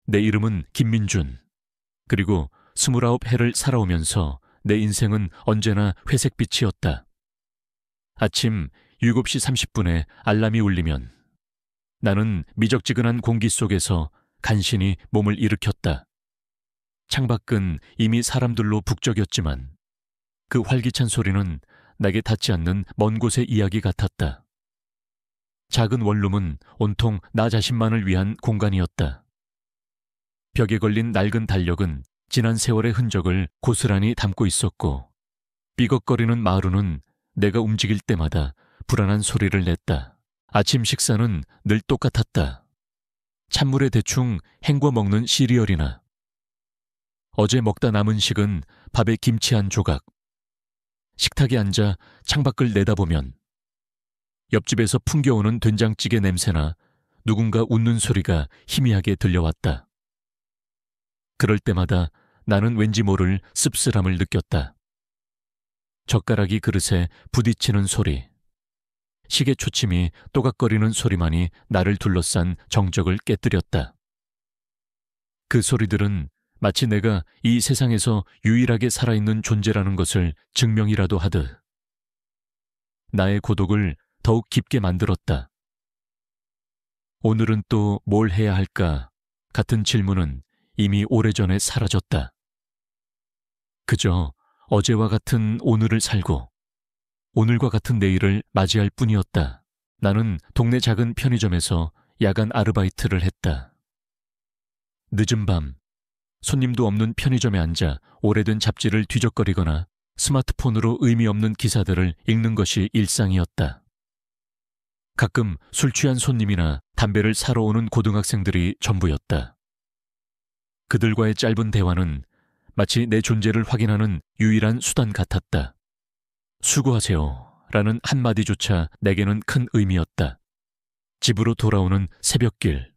내 이름은 김민준. 그리고 29해를 살아오면서 내 인생은 언제나 회색빛이었다. 아침 7시 30분에 알람이 울리면 나는 미적지근한 공기 속에서 간신히 몸을 일으켰다. 창밖은 이미 사람들로 북적였지만 그 활기찬 소리는 나게 닿지 않는 먼 곳의 이야기 같았다. 작은 원룸은 온통 나 자신만을 위한 공간이었다. 벽에 걸린 낡은 달력은 지난 세월의 흔적을 고스란히 담고 있었고, 삐걱거리는 마루는 내가 움직일 때마다 불안한 소리를 냈다. 아침 식사는 늘 똑같았다. 찬물에 대충 헹궈 먹는 시리얼이나 어제 먹다 남은 식은 밥에 김치 한 조각. 식탁에 앉아 창밖을 내다보면 옆집에서 풍겨오는 된장찌개 냄새나 누군가 웃는 소리가 희미하게 들려왔다. 그럴 때마다 나는 왠지 모를 씁쓸함을 느꼈다. 젓가락이 그릇에 부딪히는 소리, 시계 초침이 또각거리는 소리만이 나를 둘러싼 정적을 깨뜨렸다. 그 소리들은 마치 내가 이 세상에서 유일하게 살아있는 존재라는 것을 증명이라도 하듯 나의 고독을 더욱 깊게 만들었다. 오늘은 또 뭘 해야 할까 같은 질문은 이미 오래전에 사라졌다. 그저 어제와 같은 오늘을 살고 오늘과 같은 내일을 맞이할 뿐이었다. 나는 동네 작은 편의점에서 야간 아르바이트를 했다. 늦은 밤, 손님도 없는 편의점에 앉아 오래된 잡지를 뒤적거리거나 스마트폰으로 의미 없는 기사들을 읽는 것이 일상이었다. 가끔 술 취한 손님이나 담배를 사러 오는 고등학생들이 전부였다. 그들과의 짧은 대화는 마치 내 존재를 확인하는 유일한 수단 같았다. 수고하세요 라는 한마디조차 내게는 큰 의미였다. 집으로 돌아오는 새벽길,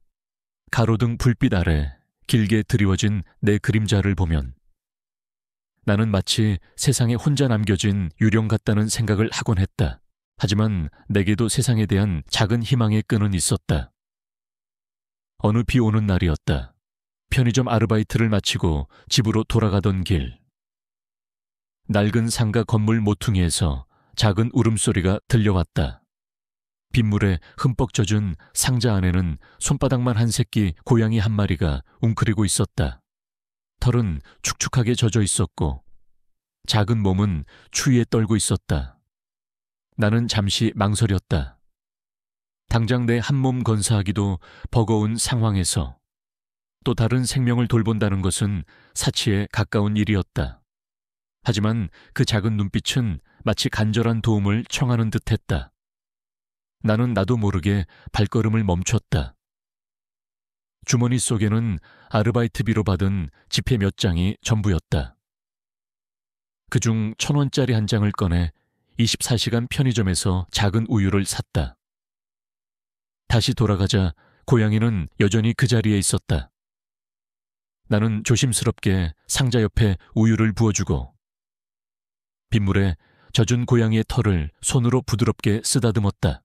가로등 불빛 아래 길게 드리워진 내 그림자를 보면 나는 마치 세상에 혼자 남겨진 유령 같다는 생각을 하곤 했다. 하지만 내게도 세상에 대한 작은 희망의 끈은 있었다. 어느 비 오는 날이었다. 편의점 아르바이트를 마치고 집으로 돌아가던 길. 낡은 상가 건물 모퉁이에서 작은 울음소리가 들려왔다. 빗물에 흠뻑 젖은 상자 안에는 손바닥만 한 새끼 고양이 한 마리가 웅크리고 있었다. 털은 축축하게 젖어 있었고 작은 몸은 추위에 떨고 있었다. 나는 잠시 망설였다. 당장 내 한몸 건사하기도 버거운 상황에서 또 다른 생명을 돌본다는 것은 사치에 가까운 일이었다. 하지만 그 작은 눈빛은 마치 간절한 도움을 청하는 듯했다. 나는 나도 모르게 발걸음을 멈췄다. 주머니 속에는 아르바이트비로 받은 지폐 몇 장이 전부였다. 그중 1,000원짜리 한 장을 꺼내 24시간 편의점에서 작은 우유를 샀다. 다시 돌아가자 고양이는 여전히 그 자리에 있었다. 나는 조심스럽게 상자 옆에 우유를 부어주고 빗물에 젖은 고양이의 털을 손으로 부드럽게 쓰다듬었다.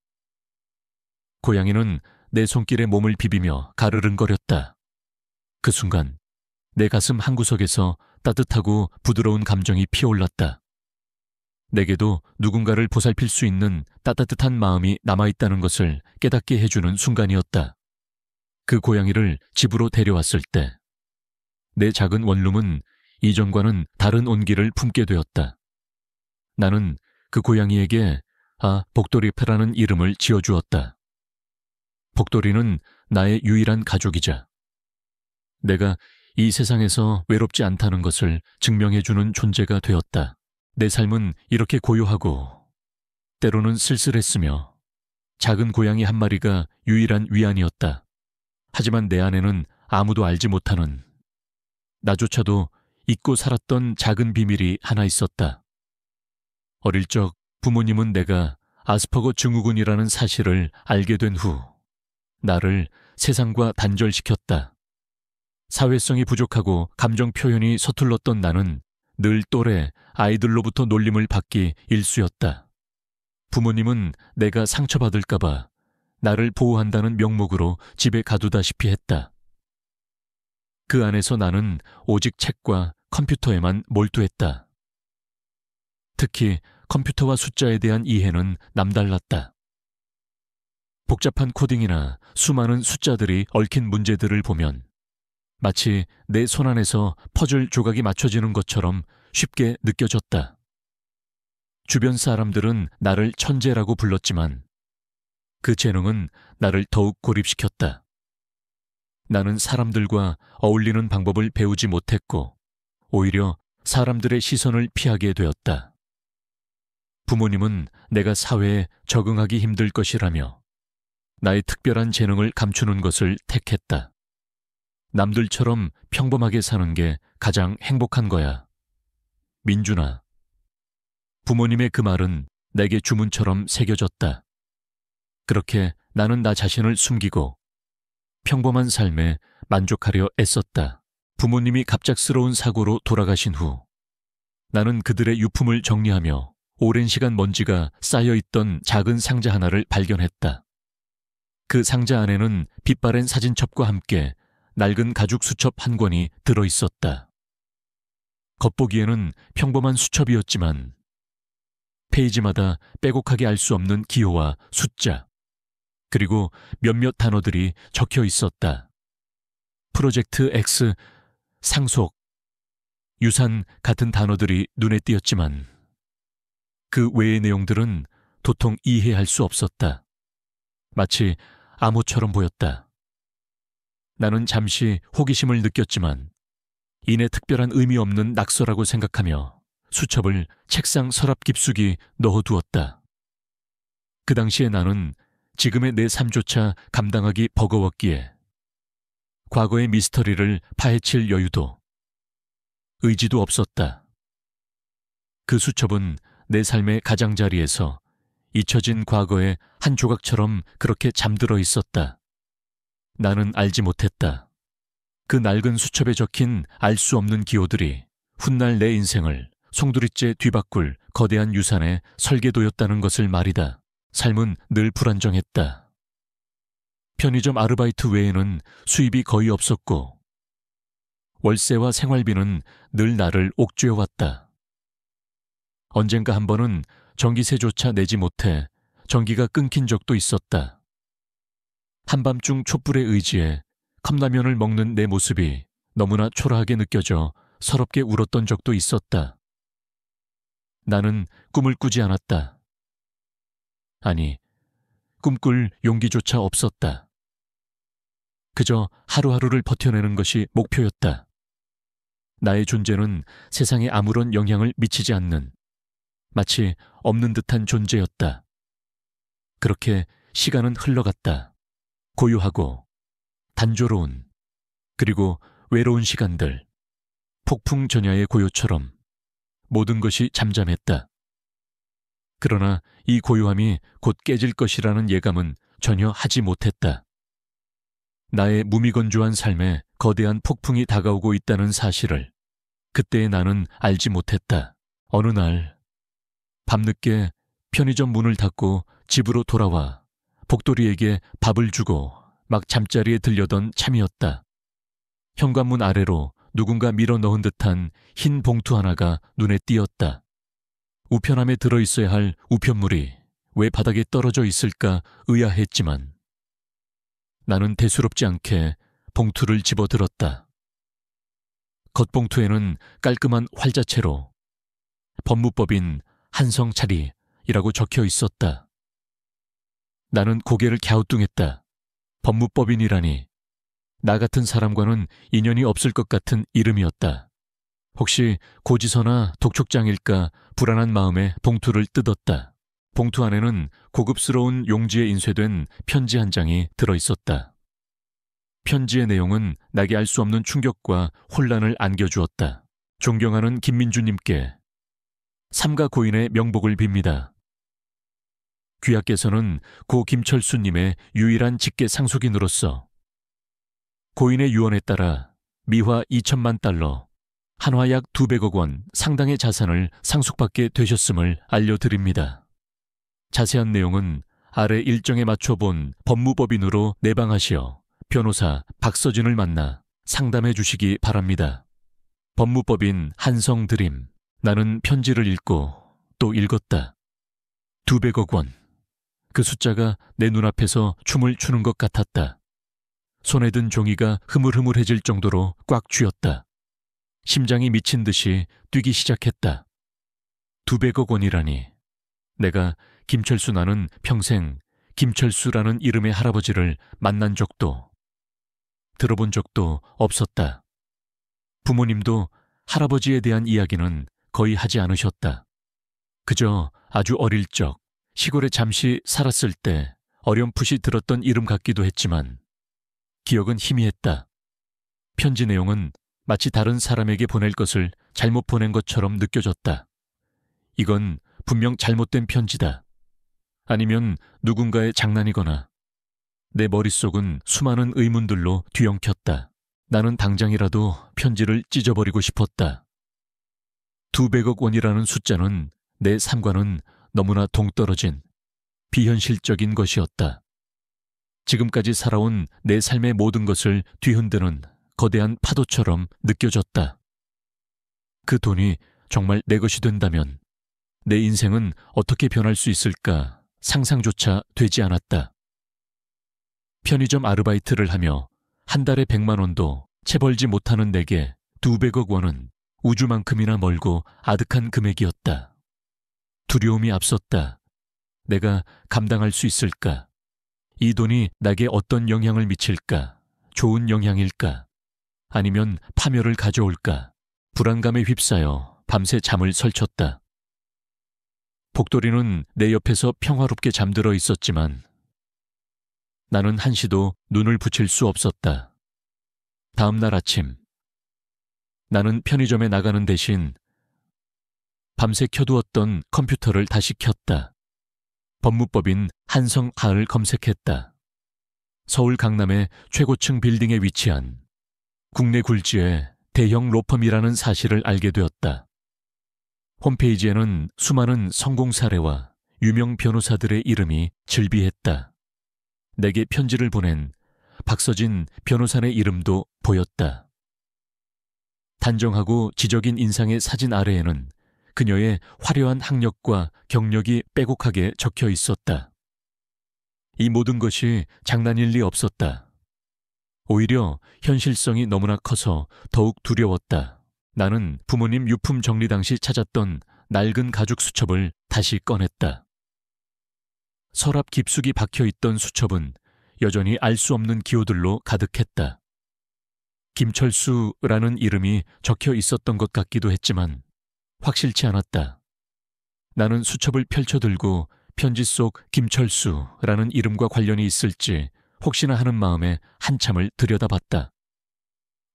고양이는 내 손길에 몸을 비비며 가르릉거렸다. 그 순간 내 가슴 한구석에서 따뜻하고 부드러운 감정이 피어올랐다. 내게도 누군가를 보살필 수 있는 따뜻한 마음이 남아있다는 것을 깨닫게 해주는 순간이었다. 그 고양이를 집으로 데려왔을 때 내 작은 원룸은 이전과는 다른 온기를 품게 되었다. 나는 그 고양이에게 복돌이페라는 이름을 지어주었다. 복돌이는 나의 유일한 가족이자 내가 이 세상에서 외롭지 않다는 것을 증명해주는 존재가 되었다. 내 삶은 이렇게 고요하고 때로는 쓸쓸했으며 작은 고양이 한 마리가 유일한 위안이었다. 하지만 내 안에는 아무도 알지 못하는 나조차도 잊고 살았던 작은 비밀이 하나 있었다. 어릴 적 부모님은 내가 아스퍼거 증후군이라는 사실을 알게 된 후 나를 세상과 단절시켰다. 사회성이 부족하고 감정 표현이 서툴렀던 나는 늘 또래 아이들로부터 놀림을 받기 일쑤였다. 부모님은 내가 상처받을까봐 나를 보호한다는 명목으로 집에 가두다시피 했다. 그 안에서 나는 오직 책과 컴퓨터에만 몰두했다. 특히 컴퓨터와 숫자에 대한 이해는 남달랐다. 복잡한 코딩이나 수많은 숫자들이 얽힌 문제들을 보면 마치 내 손안에서 퍼즐 조각이 맞춰지는 것처럼 쉽게 느껴졌다. 주변 사람들은 나를 천재라고 불렀지만 그 재능은 나를 더욱 고립시켰다. 나는 사람들과 어울리는 방법을 배우지 못했고 오히려 사람들의 시선을 피하게 되었다. 부모님은 내가 사회에 적응하기 힘들 것이라며 나의 특별한 재능을 감추는 것을 택했다. 남들처럼 평범하게 사는 게 가장 행복한 거야. 민준아. 부모님의 그 말은 내게 주문처럼 새겨졌다. 그렇게 나는 나 자신을 숨기고 평범한 삶에 만족하려 애썼다. 부모님이 갑작스러운 사고로 돌아가신 후 나는 그들의 유품을 정리하며 오랜 시간 먼지가 쌓여있던 작은 상자 하나를 발견했다. 그 상자 안에는 빛바랜 사진첩과 함께 낡은 가죽 수첩 한 권이 들어있었다. 겉보기에는 평범한 수첩이었지만 페이지마다 빼곡하게 알 수 없는 기호와 숫자, 그리고 몇몇 단어들이 적혀 있었다. 프로젝트 X, 상속, 유산 같은 단어들이 눈에 띄었지만 그 외의 내용들은 도통 이해할 수 없었다. 마치 암호처럼 보였다. 나는 잠시 호기심을 느꼈지만 이내 특별한 의미 없는 낙서라고 생각하며 수첩을 책상 서랍 깊숙이 넣어두었다. 그 당시에 나는 지금의 내 삶조차 감당하기 버거웠기에 과거의 미스터리를 파헤칠 여유도 의지도 없었다. 그 수첩은 내 삶의 가장자리에서 잊혀진 과거의 한 조각처럼 그렇게 잠들어 있었다. 나는 알지 못했다. 그 낡은 수첩에 적힌 알 수 없는 기호들이 훗날 내 인생을 송두리째 뒤바꿀 거대한 유산의 설계도였다는 것을 말이다. 삶은 늘 불안정했다. 편의점 아르바이트 외에는 수입이 거의 없었고 월세와 생활비는 늘 나를 옥죄어왔다. 언젠가 한 번은 전기세조차 내지 못해 전기가 끊긴 적도 있었다. 한밤중 촛불에 의지해 컵라면을 먹는 내 모습이 너무나 초라하게 느껴져 서럽게 울었던 적도 있었다. 나는 꿈을 꾸지 않았다. 아니, 꿈꿀 용기조차 없었다. 그저 하루하루를 버텨내는 것이 목표였다. 나의 존재는 세상에 아무런 영향을 미치지 않는 마치 없는 듯한 존재였다. 그렇게 시간은 흘러갔다. 고요하고 단조로운 그리고 외로운 시간들, 폭풍 전야의 고요처럼 모든 것이 잠잠했다. 그러나 이 고요함이 곧 깨질 것이라는 예감은 전혀 하지 못했다. 나의 무미건조한 삶에 거대한 폭풍이 다가오고 있다는 사실을 그때의 나는 알지 못했다. 어느 날 밤늦게 편의점 문을 닫고 집으로 돌아와 복돌이에게 밥을 주고 막 잠자리에 들려던 참이었다. 현관문 아래로 누군가 밀어 넣은 듯한 흰 봉투 하나가 눈에 띄었다. 우편함에 들어있어야 할 우편물이 왜 바닥에 떨어져 있을까 의아했지만 나는 대수롭지 않게 봉투를 집어들었다. 겉봉투에는 깔끔한 활자체로 법무법인 한성차리이라고 적혀 있었다. 나는 고개를 갸우뚱했다. 법무법인이라니 나 같은 사람과는 인연이 없을 것 같은 이름이었다. 혹시 고지서나 독촉장일까 불안한 마음에 봉투를 뜯었다. 봉투 안에는 고급스러운 용지에 인쇄된 편지 한 장이 들어있었다. 편지의 내용은 나게 알 수 없는 충격과 혼란을 안겨주었다. 존경하는 김민주님께 삼가 고인의 명복을 빕니다. 귀하께서는 고 김철수님의 유일한 직계 상속인으로서 고인의 유언에 따라 미화 2천만 달러, 한화 약 200억 원 상당의 자산을 상속받게 되셨음을 알려드립니다. 자세한 내용은 아래 일정에 맞춰본 법무법인으로 내방하시어 변호사 박서진을 만나 상담해 주시기 바랍니다. 법무법인 한성드림. 나는 편지를 읽고 또 읽었다. 200억 원. 그 숫자가 내 눈앞에서 춤을 추는 것 같았다. 손에 든 종이가 흐물흐물해질 정도로 꽉 쥐었다. 심장이 미친 듯이 뛰기 시작했다. 200억 원이라니. 내가 김철수 나는 평생 김철수라는 이름의 할아버지를 만난 적도 들어본 적도 없었다. 부모님도 할아버지에 대한 이야기는 거의 하지 않으셨다. 그저 아주 어릴 적 시골에 잠시 살았을 때 어렴풋이 들었던 이름 같기도 했지만 기억은 희미했다. 편지 내용은 마치 다른 사람에게 보낼 것을 잘못 보낸 것처럼 느껴졌다. 이건 분명 잘못된 편지다. 아니면 누군가의 장난이거나. 내 머릿속은 수많은 의문들로 뒤엉켰다. 나는 당장이라도 편지를 찢어버리고 싶었다. 200억 원이라는 숫자는 내 삶과는 너무나 동떨어진 비현실적인 것이었다. 지금까지 살아온 내 삶의 모든 것을 뒤흔드는 거대한 파도처럼 느껴졌다. 그 돈이 정말 내 것이 된다면 내 인생은 어떻게 변할 수 있을까 상상조차 되지 않았다. 편의점 아르바이트를 하며 한 달에 100만 원도 채 벌지 못하는 내게 200억 원은 우주만큼이나 멀고 아득한 금액이었다. 두려움이 앞섰다. 내가 감당할 수 있을까? 이 돈이 나에게 어떤 영향을 미칠까? 좋은 영향일까? 아니면 파멸을 가져올까? 불안감에 휩싸여 밤새 잠을 설쳤다. 복돌이는 내 옆에서 평화롭게 잠들어 있었지만 나는 한시도 눈을 붙일 수 없었다. 다음 날 아침, 나는 편의점에 나가는 대신 밤새 켜두었던 컴퓨터를 다시 켰다. 법무법인 한성하을 검색했다. 서울 강남의 최고층 빌딩에 위치한 국내 굴지의 대형 로펌이라는 사실을 알게 되었다. 홈페이지에는 수많은 성공 사례와 유명 변호사들의 이름이 즐비했다. 내게 편지를 보낸 박서진 변호사의 이름도 보였다. 단정하고 지적인 인상의 사진 아래에는 그녀의 화려한 학력과 경력이 빼곡하게 적혀 있었다. 이 모든 것이 장난일 리 없었다. 오히려 현실성이 너무나 커서 더욱 두려웠다. 나는 부모님 유품 정리 당시 찾았던 낡은 가죽 수첩을 다시 꺼냈다. 서랍 깊숙이 박혀있던 수첩은 여전히 알 수 없는 기호들로 가득했다. 김철수라는 이름이 적혀 있었던 것 같기도 했지만 확실치 않았다. 나는 수첩을 펼쳐들고 편지 속 김철수라는 이름과 관련이 있을지 혹시나 하는 마음에 한참을 들여다봤다.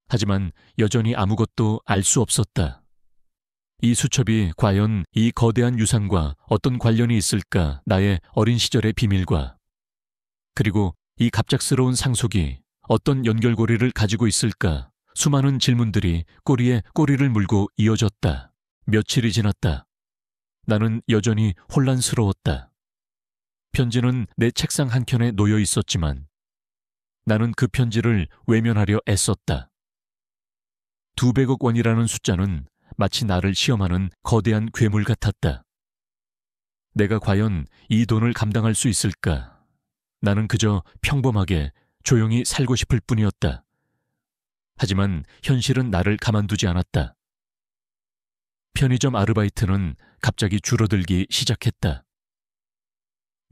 하지만 여전히 아무것도 알 수 없었다. 이 수첩이 과연 이 거대한 유산과 어떤 관련이 있을까? 나의 어린 시절의 비밀과, 그리고 이 갑작스러운 상속이 어떤 연결고리를 가지고 있을까? 수많은 질문들이 꼬리에 꼬리를 물고 이어졌다. 며칠이 지났다. 나는 여전히 혼란스러웠다. 편지는 내 책상 한켠에 놓여 있었지만 나는 그 편지를 외면하려 애썼다. 200억 원이라는 숫자는 마치 나를 시험하는 거대한 괴물 같았다. 내가 과연 이 돈을 감당할 수 있을까? 나는 그저 평범하게 조용히 살고 싶을 뿐이었다. 하지만 현실은 나를 가만두지 않았다. 편의점 아르바이트는 갑자기 줄어들기 시작했다.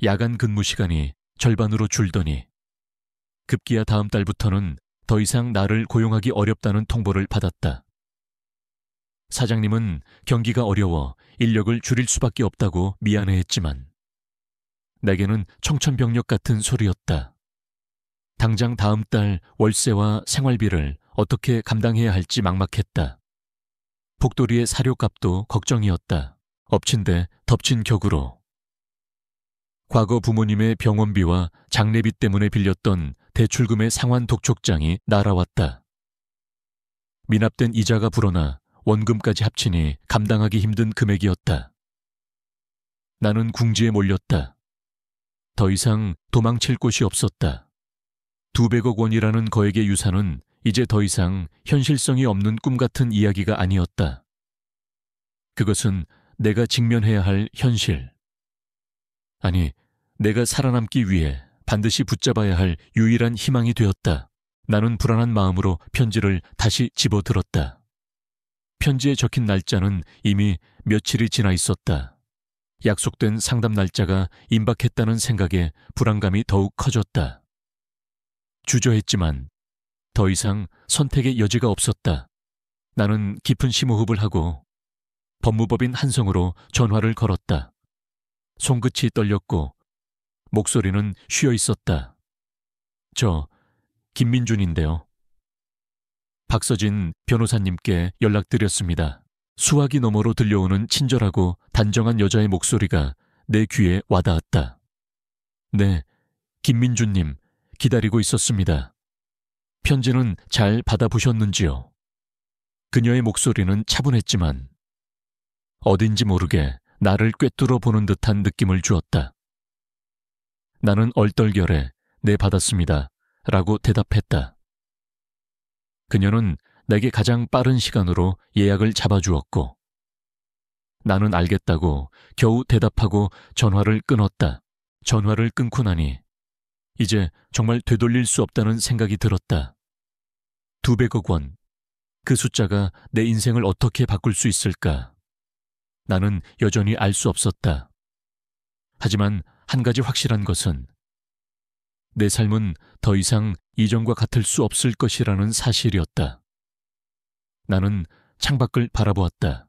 야간 근무 시간이 절반으로 줄더니 급기야 다음 달부터는 더 이상 나를 고용하기 어렵다는 통보를 받았다. 사장님은 경기가 어려워 인력을 줄일 수밖에 없다고 미안해했지만 내게는 청천벽력 같은 소리였다. 당장 다음 달 월세와 생활비를 어떻게 감당해야 할지 막막했다. 복돌이의 사료값도 걱정이었다. 엎친 데 덮친 격으로. 과거 부모님의 병원비와 장례비 때문에 빌렸던 대출금의 상환 독촉장이 날아왔다. 미납된 이자가 불어나 원금까지 합치니 감당하기 힘든 금액이었다. 나는 궁지에 몰렸다. 더 이상 도망칠 곳이 없었다. 200억 원이라는 거액의 유산은 이제 더 이상 현실성이 없는 꿈 같은 이야기가 아니었다. 그것은 내가 직면해야 할 현실. 아니, 내가 살아남기 위해 반드시 붙잡아야 할 유일한 희망이 되었다. 나는 불안한 마음으로 편지를 다시 집어들었다. 편지에 적힌 날짜는 이미 며칠이 지나 있었다. 약속된 상담 날짜가 임박했다는 생각에 불안감이 더욱 커졌다. 주저했지만 더 이상 선택의 여지가 없었다. 나는 깊은 심호흡을 하고 법무법인 한성으로 전화를 걸었다. 손끝이 떨렸고 목소리는 쉬어 있었다. 저 김민준인데요. 박서진 변호사님께 연락드렸습니다. 수화기 너머로 들려오는 친절하고 단정한 여자의 목소리가 내 귀에 와닿았다. 네, 김민준님, 기다리고 있었습니다. 편지는 잘 받아보셨는지요? 그녀의 목소리는 차분했지만 어딘지 모르게 나를 꿰뚫어 보는 듯한 느낌을 주었다. 나는 얼떨결에 네, 받았습니다. 라고 대답했다. 그녀는 내게 가장 빠른 시간으로 예약을 잡아주었고 나는 알겠다고 겨우 대답하고 전화를 끊었다. 전화를 끊고 나니 이제 정말 되돌릴 수 없다는 생각이 들었다. 200억 원. 그 숫자가 내 인생을 어떻게 바꿀 수 있을까? 나는 여전히 알 수 없었다. 하지만 한 가지 확실한 것은 내 삶은 더 이상 이전과 같을 수 없을 것이라는 사실이었다. 나는 창밖을 바라보았다.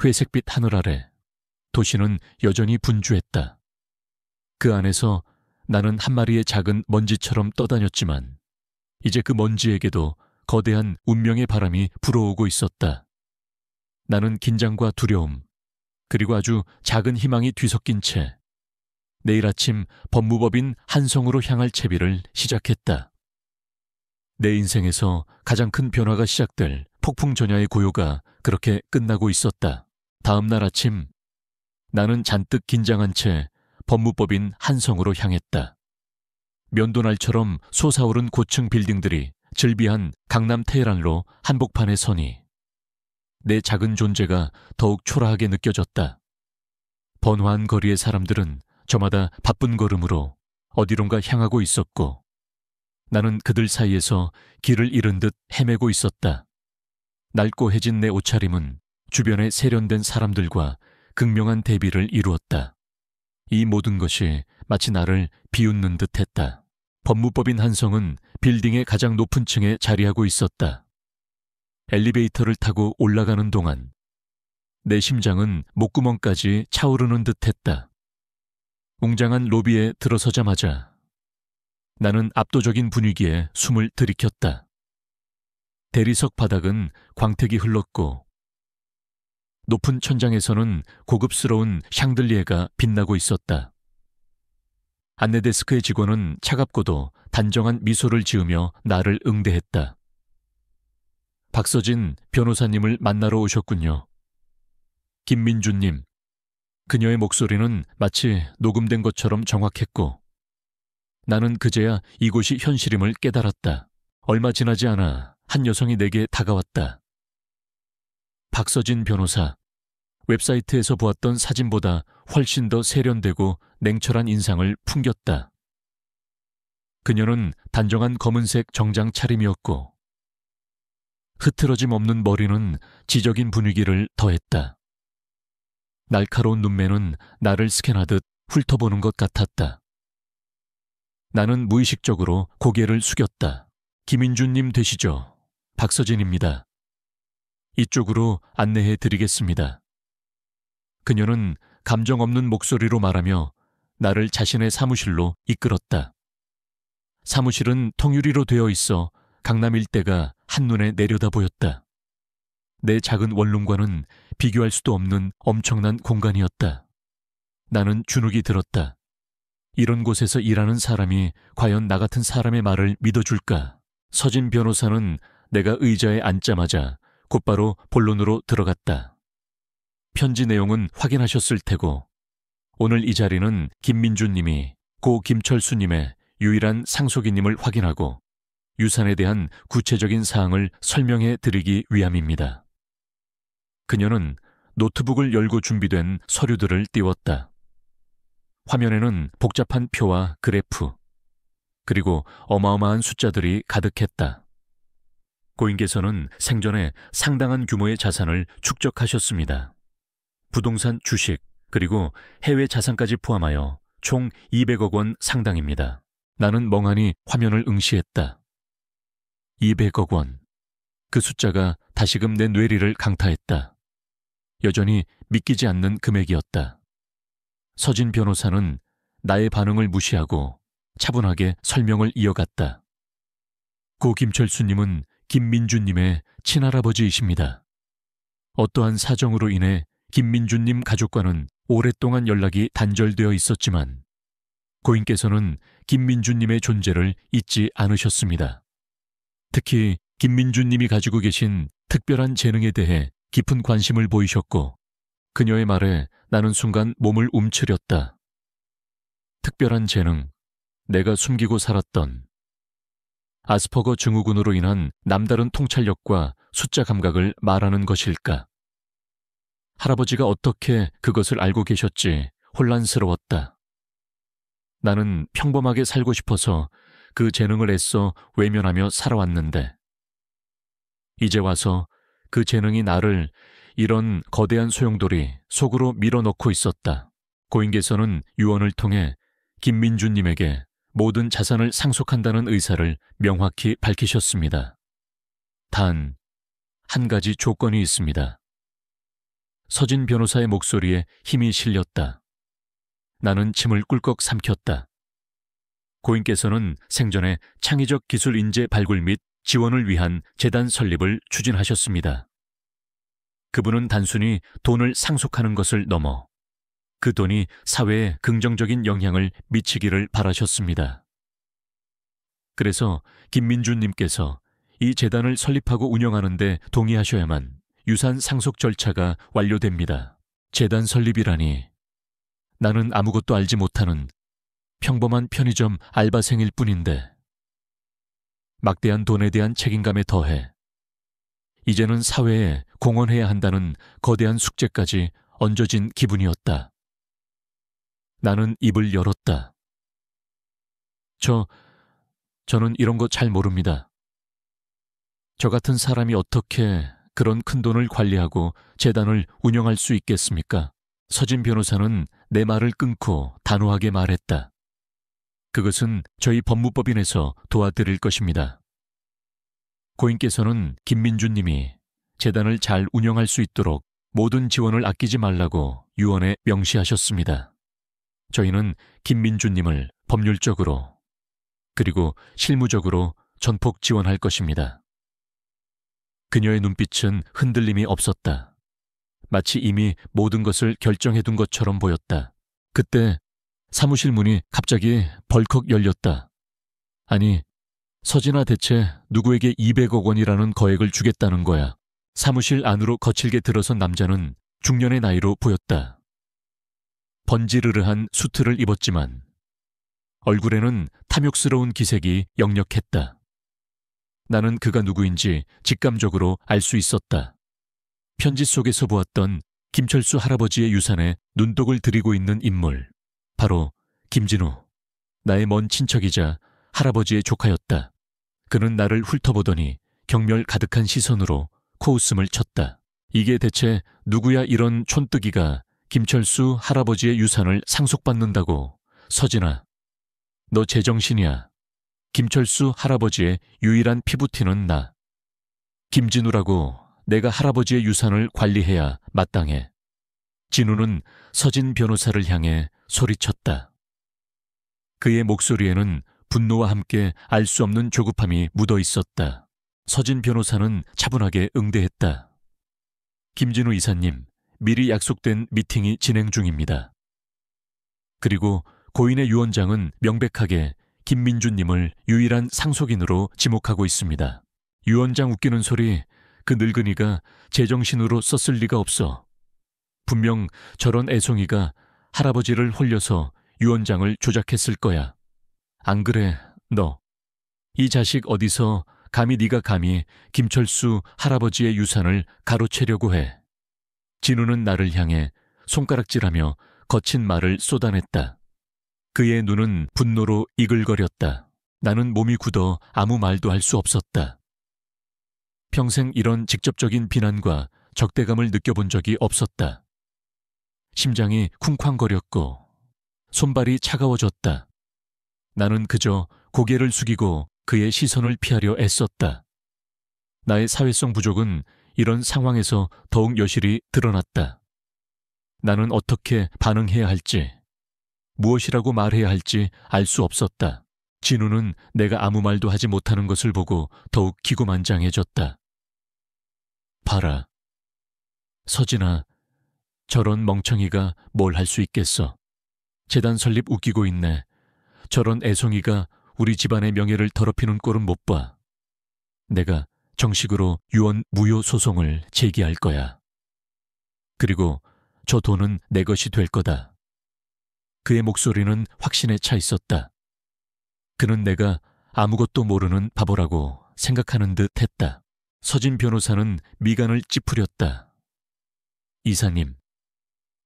회색빛 하늘 아래 도시는 여전히 분주했다. 그 안에서 나는 한 마리의 작은 먼지처럼 떠다녔지만 이제 그 먼지에게도 거대한 운명의 바람이 불어오고 있었다. 나는 긴장과 두려움, 그리고 아주 작은 희망이 뒤섞인 채 내일 아침 법무법인 한성으로 향할 채비를 시작했다. 내 인생에서 가장 큰 변화가 시작될 폭풍전야의 고요가 그렇게 끝나고 있었다. 다음 날 아침 나는 잔뜩 긴장한 채 법무법인 한성으로 향했다. 면도날처럼 솟아오른 고층 빌딩들이 즐비한 강남 테헤란로 한복판에 서니 내 작은 존재가 더욱 초라하게 느껴졌다. 번화한 거리의 사람들은 저마다 바쁜 걸음으로 어디론가 향하고 있었고 나는 그들 사이에서 길을 잃은 듯 헤매고 있었다. 낡고 해진 내 옷차림은 주변에 세련된 사람들과 극명한 대비를 이루었다. 이 모든 것이 마치 나를 비웃는 듯했다. 법무법인 한성은 빌딩의 가장 높은 층에 자리하고 있었다. 엘리베이터를 타고 올라가는 동안 내 심장은 목구멍까지 차오르는 듯했다. 웅장한 로비에 들어서자마자 나는 압도적인 분위기에 숨을 들이켰다. 대리석 바닥은 광택이 흘렀고 높은 천장에서는 고급스러운 샹들리에가 빛나고 있었다. 안내데스크의 직원은 차갑고도 단정한 미소를 지으며 나를 응대했다. 박서진 변호사님을 만나러 오셨군요. 김민준님. 그녀의 목소리는 마치 녹음된 것처럼 정확했고 나는 그제야 이곳이 현실임을 깨달았다. 얼마 지나지 않아 한 여성이 내게 다가왔다. 박서진 변호사. 웹사이트에서 보았던 사진보다 훨씬 더 세련되고 냉철한 인상을 풍겼다. 그녀는 단정한 검은색 정장 차림이었고 흐트러짐 없는 머리는 지적인 분위기를 더했다. 날카로운 눈매는 나를 스캔하듯 훑어보는 것 같았다. 나는 무의식적으로 고개를 숙였다. 김민준님 되시죠? 박서진입니다. 이쪽으로 안내해 드리겠습니다. 그녀는 감정 없는 목소리로 말하며 나를 자신의 사무실로 이끌었다. 사무실은 통유리로 되어 있어 강남 일대가 한눈에 내려다 보였다. 내 작은 원룸과는 비교할 수도 없는 엄청난 공간이었다. 나는 주눅이 들었다. 이런 곳에서 일하는 사람이 과연 나 같은 사람의 말을 믿어줄까? 서진 변호사는 내가 의자에 앉자마자 곧바로 본론으로 들어갔다. 편지 내용은 확인하셨을 테고 오늘 이 자리는 김민준님이 고 김철수님의 유일한 상속인임을 확인하고 유산에 대한 구체적인 사항을 설명해 드리기 위함입니다. 그녀는 노트북을 열고 준비된 서류들을 띄웠다. 화면에는 복잡한 표와 그래프, 그리고 어마어마한 숫자들이 가득했다. 고인께서는 생전에 상당한 규모의 자산을 축적하셨습니다. 부동산 주식, 그리고 해외 자산까지 포함하여 총 200억 원 상당입니다. 나는 멍하니 화면을 응시했다. 200억 원. 그 숫자가 다시금 내 뇌리를 강타했다. 여전히 믿기지 않는 금액이었다. 서진 변호사는 나의 반응을 무시하고 차분하게 설명을 이어갔다. 고 김철수님은 김민주님의 친할아버지이십니다. 어떠한 사정으로 인해 김민주님 가족과는 오랫동안 연락이 단절되어 있었지만 고인께서는 김민주님의 존재를 잊지 않으셨습니다. 특히 김민주님이 가지고 계신 특별한 재능에 대해 깊은 관심을 보이셨고 그녀의 말에 나는 순간 몸을 움츠렸다. 특별한 재능, 내가 숨기고 살았던 아스퍼거 증후군으로 인한 남다른 통찰력과 숫자 감각을 말하는 것일까? 할아버지가 어떻게 그것을 알고 계셨지 혼란스러웠다. 나는 평범하게 살고 싶어서 그 재능을 애써 외면하며 살아왔는데 이제 와서 그 재능이 나를 이런 거대한 소용돌이 속으로 밀어넣고 있었다. 고인께서는 유언을 통해 김민주님에게 모든 자산을 상속한다는 의사를 명확히 밝히셨습니다. 단, 한 가지 조건이 있습니다. 서진 변호사의 목소리에 힘이 실렸다. 나는 침을 꿀꺽 삼켰다. 고인께서는 생전에 창의적 기술 인재 발굴 및 지원을 위한 재단 설립을 추진하셨습니다. 그분은 단순히 돈을 상속하는 것을 넘어 그 돈이 사회에 긍정적인 영향을 미치기를 바라셨습니다. 그래서 김민주님께서 이 재단을 설립하고 운영하는 데 동의하셔야만 유산 상속 절차가 완료됩니다. 재단 설립이라니 나는 아무것도 알지 못하는 평범한 편의점 알바생일 뿐인데 막대한 돈에 대한 책임감에 더해 이제는 사회에 공헌해야 한다는 거대한 숙제까지 얹어진 기분이었다. 나는 입을 열었다. 저는 이런 거 잘 모릅니다. 저 같은 사람이 어떻게 그런 큰 돈을 관리하고 재단을 운영할 수 있겠습니까? 서진 변호사는 내 말을 끊고 단호하게 말했다. 그것은 저희 법무법인에서 도와드릴 것입니다. 고인께서는 김민주님이 재단을 잘 운영할 수 있도록 모든 지원을 아끼지 말라고 유언에 명시하셨습니다. 저희는 김민주님을 법률적으로 그리고 실무적으로 전폭 지원할 것입니다. 그녀의 눈빛은 흔들림이 없었다. 마치 이미 모든 것을 결정해둔 것처럼 보였다. 그때 사무실 문이 갑자기 벌컥 열렸다. 아니, 서진아 대체 누구에게 200억 원이라는 거액을 주겠다는 거야. 사무실 안으로 거칠게 들어선 남자는 중년의 나이로 보였다. 번지르르한 수트를 입었지만 얼굴에는 탐욕스러운 기색이 역력했다. 나는 그가 누구인지 직감적으로 알 수 있었다. 편지 속에서 보았던 김철수 할아버지의 유산에 눈독을 들이고 있는 인물. 바로 김진우, 나의 먼 친척이자 할아버지의 조카였다. 그는 나를 훑어보더니 경멸 가득한 시선으로 코웃음을 쳤다. 이게 대체 누구야 이런 촌뜨기가 김철수 할아버지의 유산을 상속받는다고. 서진아, 너 제정신이야. 김철수 할아버지의 유일한 피부티는 나. 김진우라고 내가 할아버지의 유산을 관리해야 마땅해. 진우는 서진 변호사를 향해 소리쳤다. 그의 목소리에는 분노와 함께 알 수 없는 조급함이 묻어 있었다. 서진 변호사는 차분하게 응대했다. 김진우 이사님, 미리 약속된 미팅이 진행 중입니다. 그리고 고인의 유언장은 명백하게 김민주님을 유일한 상속인으로 지목하고 있습니다. 유언장 웃기는 소리, 그 늙은이가 제정신으로 썼을 리가 없어. 분명 저런 애송이가 할아버지를 홀려서 유언장을 조작했을 거야. 안 그래, 너? 이 자식 어디서 네가 감히 김철수 할아버지의 유산을 가로채려고 해. 진우는 나를 향해 손가락질하며 거친 말을 쏟아냈다. 그의 눈은 분노로 이글거렸다. 나는 몸이 굳어 아무 말도 할 수 없었다. 평생 이런 직접적인 비난과 적대감을 느껴본 적이 없었다. 심장이 쿵쾅거렸고 손발이 차가워졌다. 나는 그저 고개를 숙이고 그의 시선을 피하려 애썼다. 나의 사회성 부족은 이런 상황에서 더욱 여실히 드러났다. 나는 어떻게 반응해야 할지, 무엇이라고 말해야 할지 알 수 없었다. 진우는 내가 아무 말도 하지 못하는 것을 보고 더욱 기고만장해졌다. 봐라. 서진아, 저런 멍청이가 뭘 할 수 있겠어. 재단 설립 웃기고 있네. 저런 애송이가 우리 집안의 명예를 더럽히는 꼴은 못 봐. 내가 정식으로 유언 무효 소송을 제기할 거야. 그리고 저 돈은 내 것이 될 거다. 그의 목소리는 확신에 차 있었다. 그는 내가 아무것도 모르는 바보라고 생각하는 듯 했다. 서진 변호사는 미간을 찌푸렸다. 이사님,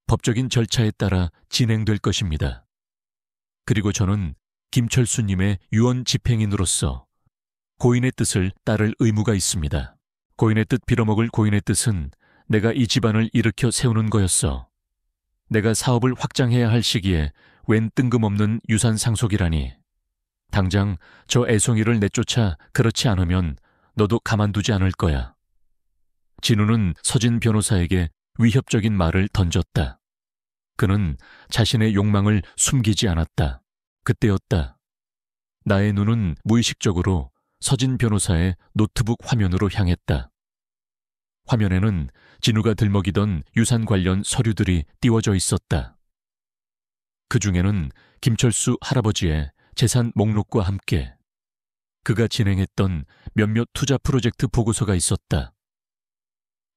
법적인 절차에 따라 진행될 것입니다. 그리고 저는 김철수님의 유언 집행인으로서 고인의 뜻을 따를 의무가 있습니다. 고인의 뜻 빌어먹을 고인의 뜻은 내가 이 집안을 일으켜 세우는 거였어. 내가 사업을 확장해야 할 시기에 웬 뜬금없는 유산 상속이라니. 당장 저 애송이를 내쫓아 그렇지 않으면 너도 가만두지 않을 거야. 진우는 서진 변호사에게 위협적인 말을 던졌다. 그는 자신의 욕망을 숨기지 않았다. 그때였다. 나의 눈은 무의식적으로 서진 변호사의 노트북 화면으로 향했다. 화면에는 진우가 들먹이던 유산 관련 서류들이 띄워져 있었다. 그 중에는 김철수 할아버지의 재산 목록과 함께 그가 진행했던 몇몇 투자 프로젝트 보고서가 있었다.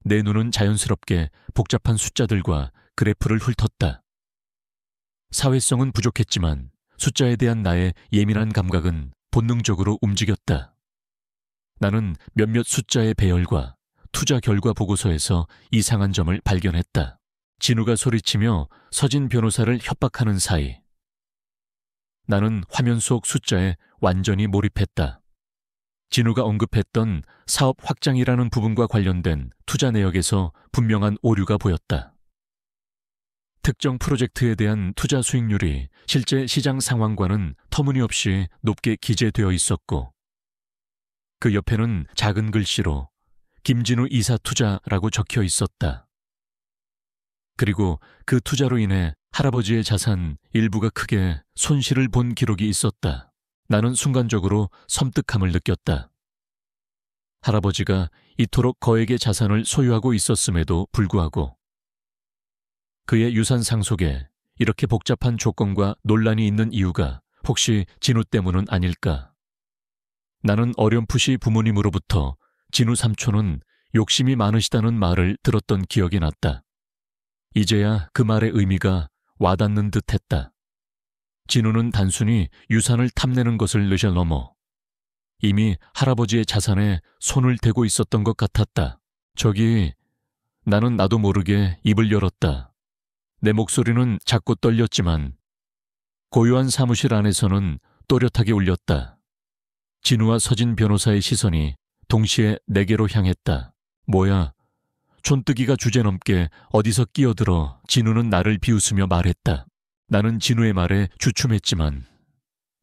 내 눈은 자연스럽게 복잡한 숫자들과 그래프를 훑었다. 사회성은 부족했지만 숫자에 대한 나의 예민한 감각은 본능적으로 움직였다. 나는 몇몇 숫자의 배열과 투자 결과 보고서에서 이상한 점을 발견했다. 진우가 소리치며 서진 변호사를 협박하는 사이 나는 화면 속 숫자에 완전히 몰입했다. 진우가 언급했던 사업 확장이라는 부분과 관련된 투자 내역에서 분명한 오류가 보였다. 특정 프로젝트에 대한 투자 수익률이 실제 시장 상황과는 터무니없이 높게 기재되어 있었고 그 옆에는 작은 글씨로 김진우 이사 투자라고 적혀 있었다. 그리고 그 투자로 인해 할아버지의 자산 일부가 크게 손실을 본 기록이 있었다. 나는 순간적으로 섬뜩함을 느꼈다. 할아버지가 이토록 거액의 자산을 소유하고 있었음에도 불구하고 그의 유산 상속에 이렇게 복잡한 조건과 논란이 있는 이유가 혹시 진우 때문은 아닐까? 나는 어렴풋이 부모님으로부터 진우 삼촌은 욕심이 많으시다는 말을 들었던 기억이 났다. 이제야 그 말의 의미가 와닿는 듯했다. 진우는 단순히 유산을 탐내는 것을 느껴넘어 이미 할아버지의 자산에 손을 대고 있었던 것 같았다. 나는 나도 모르게 입을 열었다. 내 목소리는 작고 떨렸지만 고요한 사무실 안에서는 또렷하게 울렸다. 진우와 서진 변호사의 시선이 동시에 내게로 향했다. 뭐야? 촌뜨기가 주제넘게 어디서 끼어들어 진우는 나를 비웃으며 말했다. 나는 진우의 말에 주춤했지만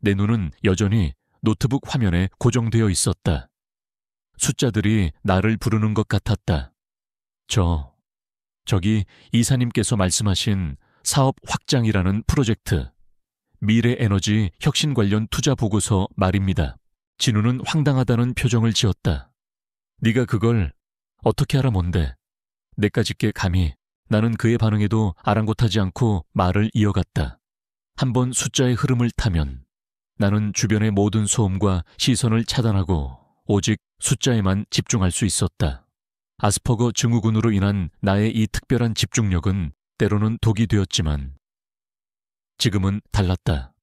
내 눈은 여전히 노트북 화면에 고정되어 있었다. 숫자들이 나를 부르는 것 같았다. 저기 이사님께서 말씀하신 사업 확장이라는 프로젝트, 미래에너지 혁신 관련 투자 보고서 말입니다. 진우는 황당하다는 표정을 지었다. 네가 그걸 어떻게 알아 뭔데? 내까짓게 감히. 나는 그의 반응에도 아랑곳하지 않고 말을 이어갔다. 한번 숫자의 흐름을 타면 나는 주변의 모든 소음과 시선을 차단하고 오직 숫자에만 집중할 수 있었다. 아스퍼거 증후군으로 인한 나의 이 특별한 집중력은 때로는 독이 되었지만 지금은 달랐다.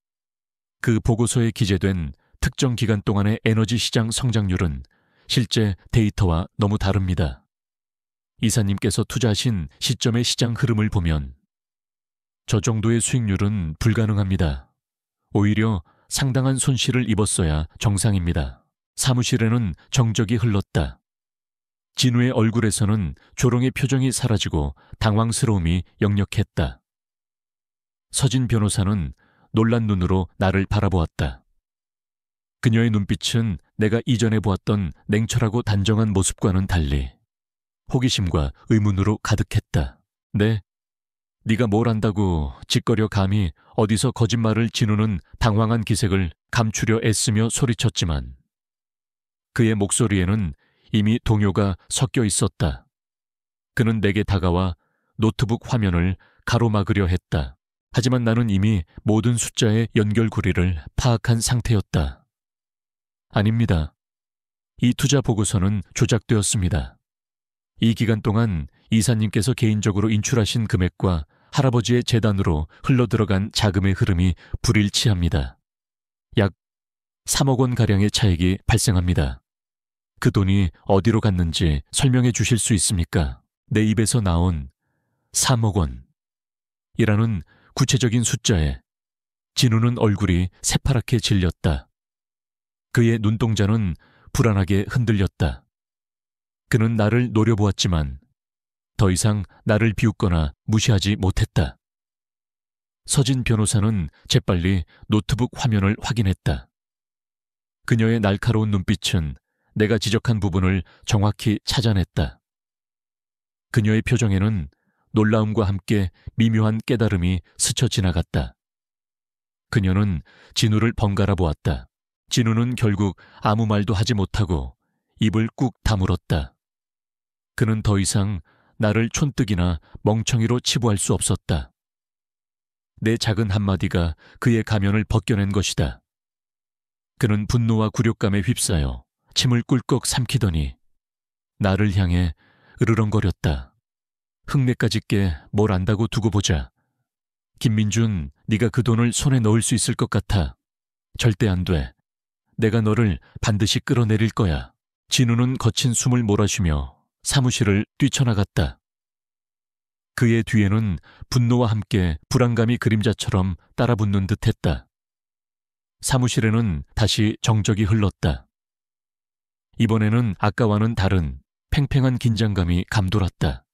그 보고서에 기재된 특정 기간 동안의 에너지 시장 성장률은 실제 데이터와 너무 다릅니다. 이사님께서 투자하신 시점의 시장 흐름을 보면 저 정도의 수익률은 불가능합니다. 오히려 상당한 손실을 입었어야 정상입니다. 사무실에는 정적이 흘렀다. 진우의 얼굴에서는 조롱의 표정이 사라지고 당황스러움이 역력했다. 서진 변호사는 놀란 눈으로 나를 바라보았다. 그녀의 눈빛은 내가 이전에 보았던 냉철하고 단정한 모습과는 달리 호기심과 의문으로 가득했다. 네? 네가 뭘 안다고 짓거려 감히 어디서 거짓말을 지누는 당황한 기색을 감추려 애쓰며 소리쳤지만 그의 목소리에는 이미 동요가 섞여 있었다. 그는 내게 다가와 노트북 화면을 가로막으려 했다. 하지만 나는 이미 모든 숫자의 연결고리를 파악한 상태였다. 아닙니다. 이 투자 보고서는 조작되었습니다. 이 기간 동안 이사님께서 개인적으로 인출하신 금액과 할아버지의 재단으로 흘러들어간 자금의 흐름이 불일치합니다. 약 3억 원가량의 차익이 발생합니다. 그 돈이 어디로 갔는지 설명해 주실 수 있습니까? 내 입에서 나온 3억 원이라는 구체적인 숫자에 진우는 얼굴이 새파랗게 질렸다. 그의 눈동자는 불안하게 흔들렸다. 그는 나를 노려보았지만 더 이상 나를 비웃거나 무시하지 못했다. 서진 변호사는 재빨리 노트북 화면을 확인했다. 그녀의 날카로운 눈빛은 내가 지적한 부분을 정확히 찾아냈다. 그녀의 표정에는 놀라움과 함께 미묘한 깨달음이 스쳐 지나갔다. 그녀는 진우를 번갈아 보았다. 진우는 결국 아무 말도 하지 못하고 입을 꾹 다물었다. 그는 더 이상 나를 촌뜨기나 멍청이로 치부할 수 없었다. 내 작은 한마디가 그의 가면을 벗겨낸 것이다. 그는 분노와 굴욕감에 휩싸여 침을 꿀꺽 삼키더니 나를 향해 으르렁거렸다. 흙내까지 깨 뭘 안다고 두고 보자. 김민준, 네가 그 돈을 손에 넣을 수 있을 것 같아. 절대 안 돼. 내가 너를 반드시 끌어내릴 거야. 진우는 거친 숨을 몰아쉬며 사무실을 뛰쳐나갔다. 그의 뒤에는 분노와 함께 불안감이 그림자처럼 따라붙는 듯했다. 사무실에는 다시 정적이 흘렀다. 이번에는 아까와는 다른 팽팽한 긴장감이 감돌았다.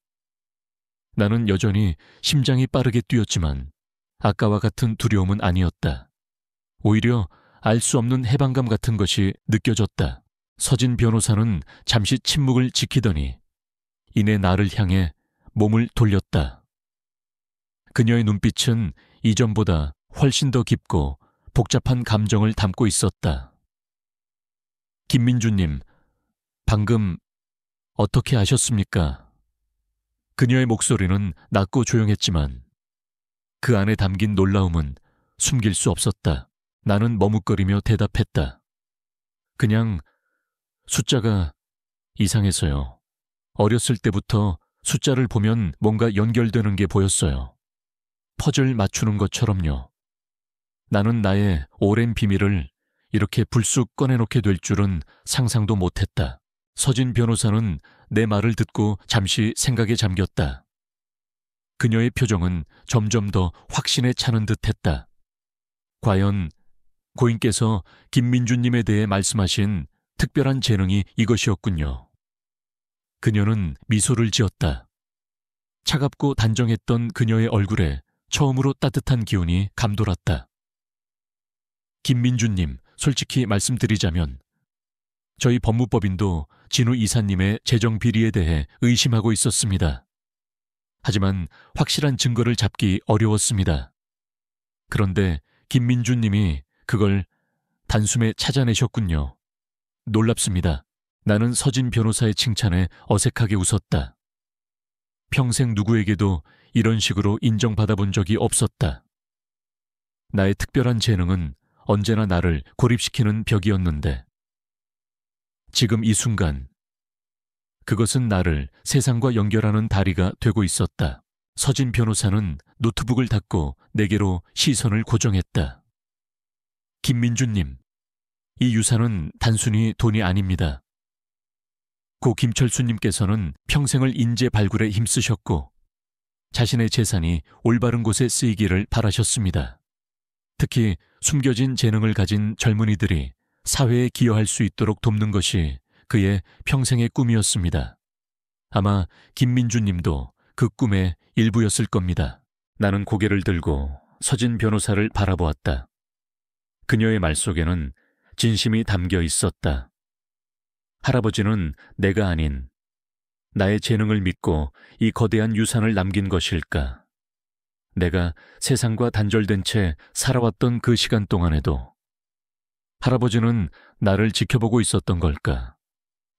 나는 여전히 심장이 빠르게 뛰었지만 아까와 같은 두려움은 아니었다. 오히려 알 수 없는 해방감 같은 것이 느껴졌다. 서진 변호사는 잠시 침묵을 지키더니 이내 나를 향해 몸을 돌렸다. 그녀의 눈빛은 이전보다 훨씬 더 깊고 복잡한 감정을 담고 있었다. 김민주님, 방금 어떻게 아셨습니까? 그녀의 목소리는 낮고 조용했지만 그 안에 담긴 놀라움은 숨길 수 없었다. 나는 머뭇거리며 대답했다. 그냥 숫자가 이상해서요. 어렸을 때부터 숫자를 보면 뭔가 연결되는 게 보였어요. 퍼즐 맞추는 것처럼요. 나는 나의 오랜 비밀을 이렇게 불쑥 꺼내놓게 될 줄은 상상도 못했다. 서진 변호사는 내 말을 듣고 잠시 생각에 잠겼다. 그녀의 표정은 점점 더 확신에 차는 듯했다. 과연 고인께서 김민주님에 대해 말씀하신 특별한 재능이 이것이었군요. 그녀는 미소를 지었다. 차갑고 단정했던 그녀의 얼굴에 처음으로 따뜻한 기운이 감돌았다. 김민주님, 솔직히 말씀드리자면 저희 법무법인도 진우 이사님의 재정 비리에 대해 의심하고 있었습니다. 하지만 확실한 증거를 잡기 어려웠습니다. 그런데 김민주님이 그걸 단숨에 찾아내셨군요. 놀랍습니다. 나는 서진 변호사의 칭찬에 어색하게 웃었다. 평생 누구에게도 이런 식으로 인정받아 본 적이 없었다. 나의 특별한 재능은 언제나 나를 고립시키는 벽이었는데 지금 이 순간 그것은 나를 세상과 연결하는 다리가 되고 있었다. 서진 변호사는 노트북을 닫고 내게로 시선을 고정했다. 김민주님, 이 유산은 단순히 돈이 아닙니다. 고 김철수님께서는 평생을 인재 발굴에 힘쓰셨고 자신의 재산이 올바른 곳에 쓰이기를 바라셨습니다. 특히 숨겨진 재능을 가진 젊은이들이 사회에 기여할 수 있도록 돕는 것이 그의 평생의 꿈이었습니다. 아마 김민주 님도 그 꿈의 일부였을 겁니다. 나는 고개를 들고 서진 변호사를 바라보았다. 그녀의 말 속에는 진심이 담겨 있었다. 할아버지는 내가 아닌 나의 재능을 믿고 이 거대한 유산을 남긴 것일까? 내가 세상과 단절된 채 살아왔던 그 시간 동안에도 할아버지는 나를 지켜보고 있었던 걸까?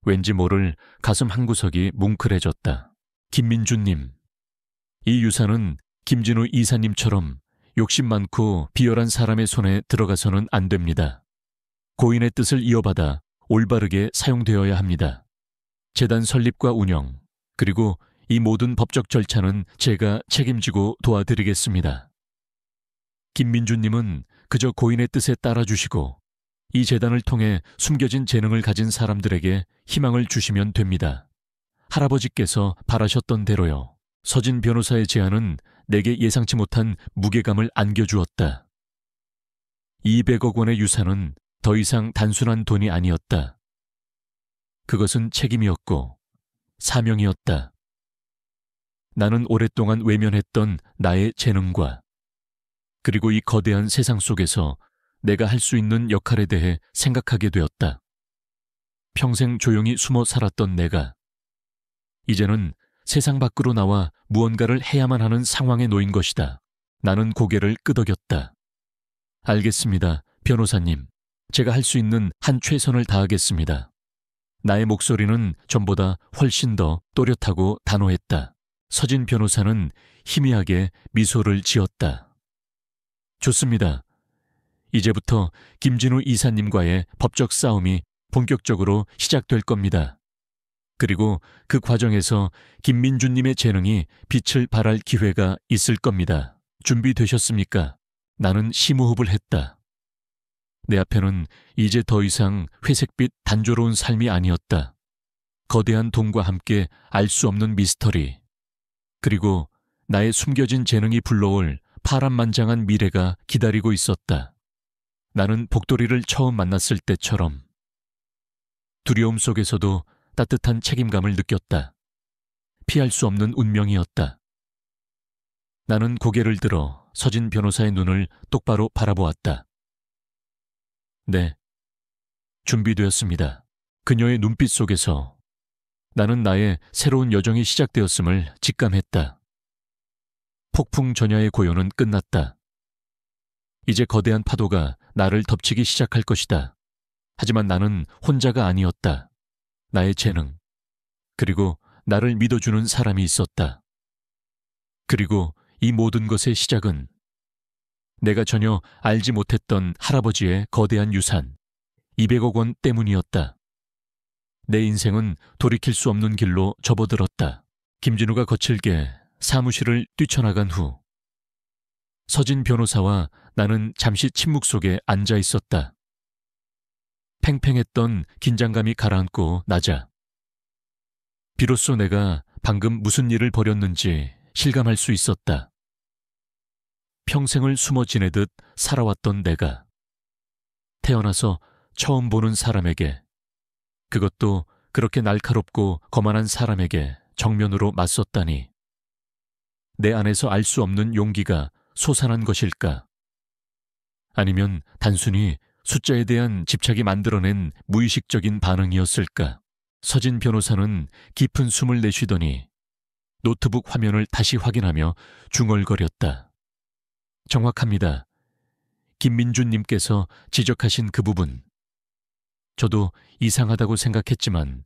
왠지 모를 가슴 한구석이 뭉클해졌다. 김민주님, 이 유산은 김진우 이사님처럼 욕심 많고 비열한 사람의 손에 들어가서는 안 됩니다. 고인의 뜻을 이어받아 올바르게 사용되어야 합니다. 재단 설립과 운영, 그리고 이 모든 법적 절차는 제가 책임지고 도와드리겠습니다. 김민주님은 그저 고인의 뜻에 따라주시고 이 재단을 통해 숨겨진 재능을 가진 사람들에게 희망을 주시면 됩니다. 할아버지께서 바라셨던 대로요. 서진 변호사의 제안은 내게 예상치 못한 무게감을 안겨주었다. 200억 원의 유산은 더 이상 단순한 돈이 아니었다. 그것은 책임이었고 사명이었다. 나는 오랫동안 외면했던 나의 재능과 그리고 이 거대한 세상 속에서 내가 할 수 있는 역할에 대해 생각하게 되었다. 평생 조용히 숨어 살았던 내가 이제는 세상 밖으로 나와 무언가를 해야만 하는 상황에 놓인 것이다. 나는 고개를 끄덕였다. 알겠습니다, 변호사님. 제가 할 수 있는 한 최선을 다하겠습니다. 나의 목소리는 전보다 훨씬 더 또렷하고 단호했다. 서진 변호사는 희미하게 미소를 지었다. 좋습니다. 이제부터 김진우 이사님과의 법적 싸움이 본격적으로 시작될 겁니다. 그리고 그 과정에서 김민주님의 재능이 빛을 발할 기회가 있을 겁니다. 준비되셨습니까? 나는 심호흡을 했다. 내 앞에는 이제 더 이상 회색빛 단조로운 삶이 아니었다. 거대한 돈과 함께 알 수 없는 미스터리, 그리고 나의 숨겨진 재능이 불러올 파란만장한 미래가 기다리고 있었다. 나는 복돌이를 처음 만났을 때처럼 두려움 속에서도 따뜻한 책임감을 느꼈다. 피할 수 없는 운명이었다. 나는 고개를 들어 서진 변호사의 눈을 똑바로 바라보았다. 네, 준비되었습니다. 그녀의 눈빛 속에서 나는 나의 새로운 여정이 시작되었음을 직감했다. 폭풍 전야의 고요는 끝났다. 이제 거대한 파도가 나를 덮치기 시작할 것이다. 하지만 나는 혼자가 아니었다. 나의 재능, 그리고 나를 믿어주는 사람이 있었다. 그리고 이 모든 것의 시작은 내가 전혀 알지 못했던 할아버지의 거대한 유산, 200억 원 때문이었다. 내 인생은 돌이킬 수 없는 길로 접어들었다. 김진우가 거칠게 사무실을 뛰쳐나간 후 서진 변호사와 나는 잠시 침묵 속에 앉아 있었다. 팽팽했던 긴장감이 가라앉고 나자 비로소 내가 방금 무슨 일을 벌였는지 실감할 수 있었다. 평생을 숨어 지내듯 살아왔던 내가 태어나서 처음 보는 사람에게, 그것도 그렇게 날카롭고 거만한 사람에게 정면으로 맞섰다니 내 안에서 알 수 없는 용기가 솟아난 것일까? 아니면 단순히 숫자에 대한 집착이 만들어낸 무의식적인 반응이었을까? 서진 변호사는 깊은 숨을 내쉬더니 노트북 화면을 다시 확인하며 중얼거렸다. 정확합니다. 김민주님께서 지적하신 그 부분. 저도 이상하다고 생각했지만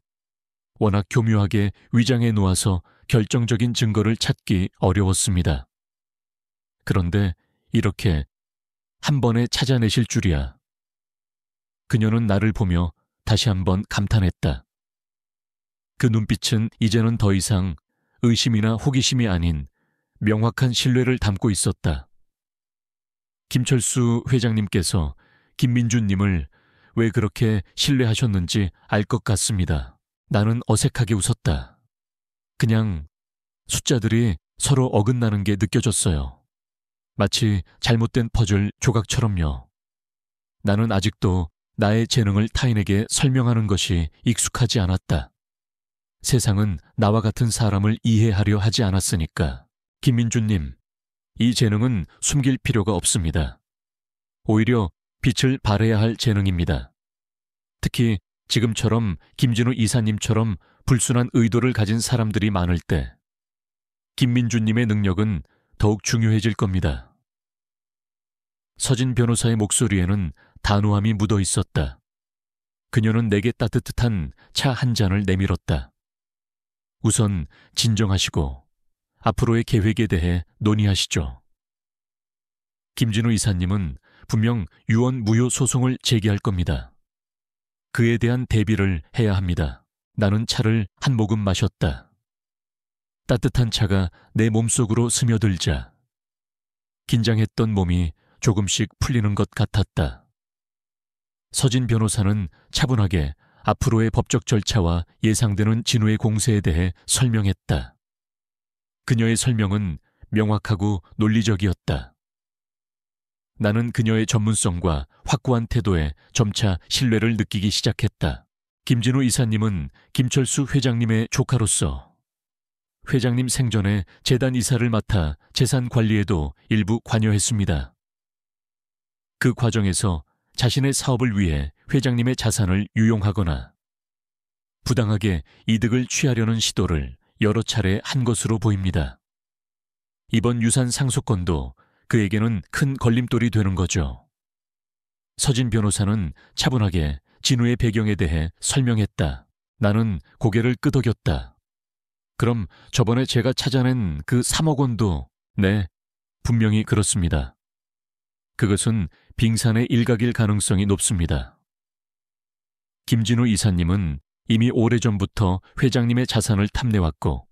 워낙 교묘하게 위장해 놓아서 결정적인 증거를 찾기 어려웠습니다. 그런데 이렇게 한 번에 찾아내실 줄이야. 그녀는 나를 보며 다시 한번 감탄했다. 그 눈빛은 이제는 더 이상 의심이나 호기심이 아닌 명확한 신뢰를 담고 있었다. 김철수 회장님께서 김민주님을 왜 그렇게 신뢰하셨는지 알 것 같습니다. 나는 어색하게 웃었다. 그냥 숫자들이 서로 어긋나는 게 느껴졌어요. 마치 잘못된 퍼즐 조각처럼요. 나는 아직도 나의 재능을 타인에게 설명하는 것이 익숙하지 않았다. 세상은 나와 같은 사람을 이해하려 하지 않았으니까. 김민주님, 이 재능은 숨길 필요가 없습니다. 오히려 빛을 발해야 할 재능입니다. 특히 지금처럼 김진우 이사님처럼 불순한 의도를 가진 사람들이 많을 때 김민주님의 능력은 더욱 중요해질 겁니다. 서진 변호사의 목소리에는 단호함이 묻어 있었다. 그녀는 내게 따뜻한 차 한 잔을 내밀었다. 우선 진정하시고 앞으로의 계획에 대해 논의하시죠. 김진우 이사님은 분명 유언 무효 소송을 제기할 겁니다. 그에 대한 대비를 해야 합니다. 나는 차를 한 모금 마셨다. 따뜻한 차가 내 몸속으로 스며들자 긴장했던 몸이 조금씩 풀리는 것 같았다. 서진 변호사는 차분하게 앞으로의 법적 절차와 예상되는 진우의 공세에 대해 설명했다. 그녀의 설명은 명확하고 논리적이었다. 나는 그녀의 전문성과 확고한 태도에 점차 신뢰를 느끼기 시작했다. 김진우 이사님은 김철수 회장님의 조카로서 회장님 생전에 재단 이사를 맡아 재산 관리에도 일부 관여했습니다. 그 과정에서 자신의 사업을 위해 회장님의 자산을 유용하거나 부당하게 이득을 취하려는 시도를 여러 차례 한 것으로 보입니다. 이번 유산 상속건도 그에게는 큰 걸림돌이 되는 거죠. 서진 변호사는 차분하게 진우의 배경에 대해 설명했다. 나는 고개를 끄덕였다. 그럼 저번에 제가 찾아낸 그 3억 원도 네, 분명히 그렇습니다. 그것은 빙산의 일각일 가능성이 높습니다. 김진우 이사님은 이미 오래전부터 회장님의 자산을 탐내왔고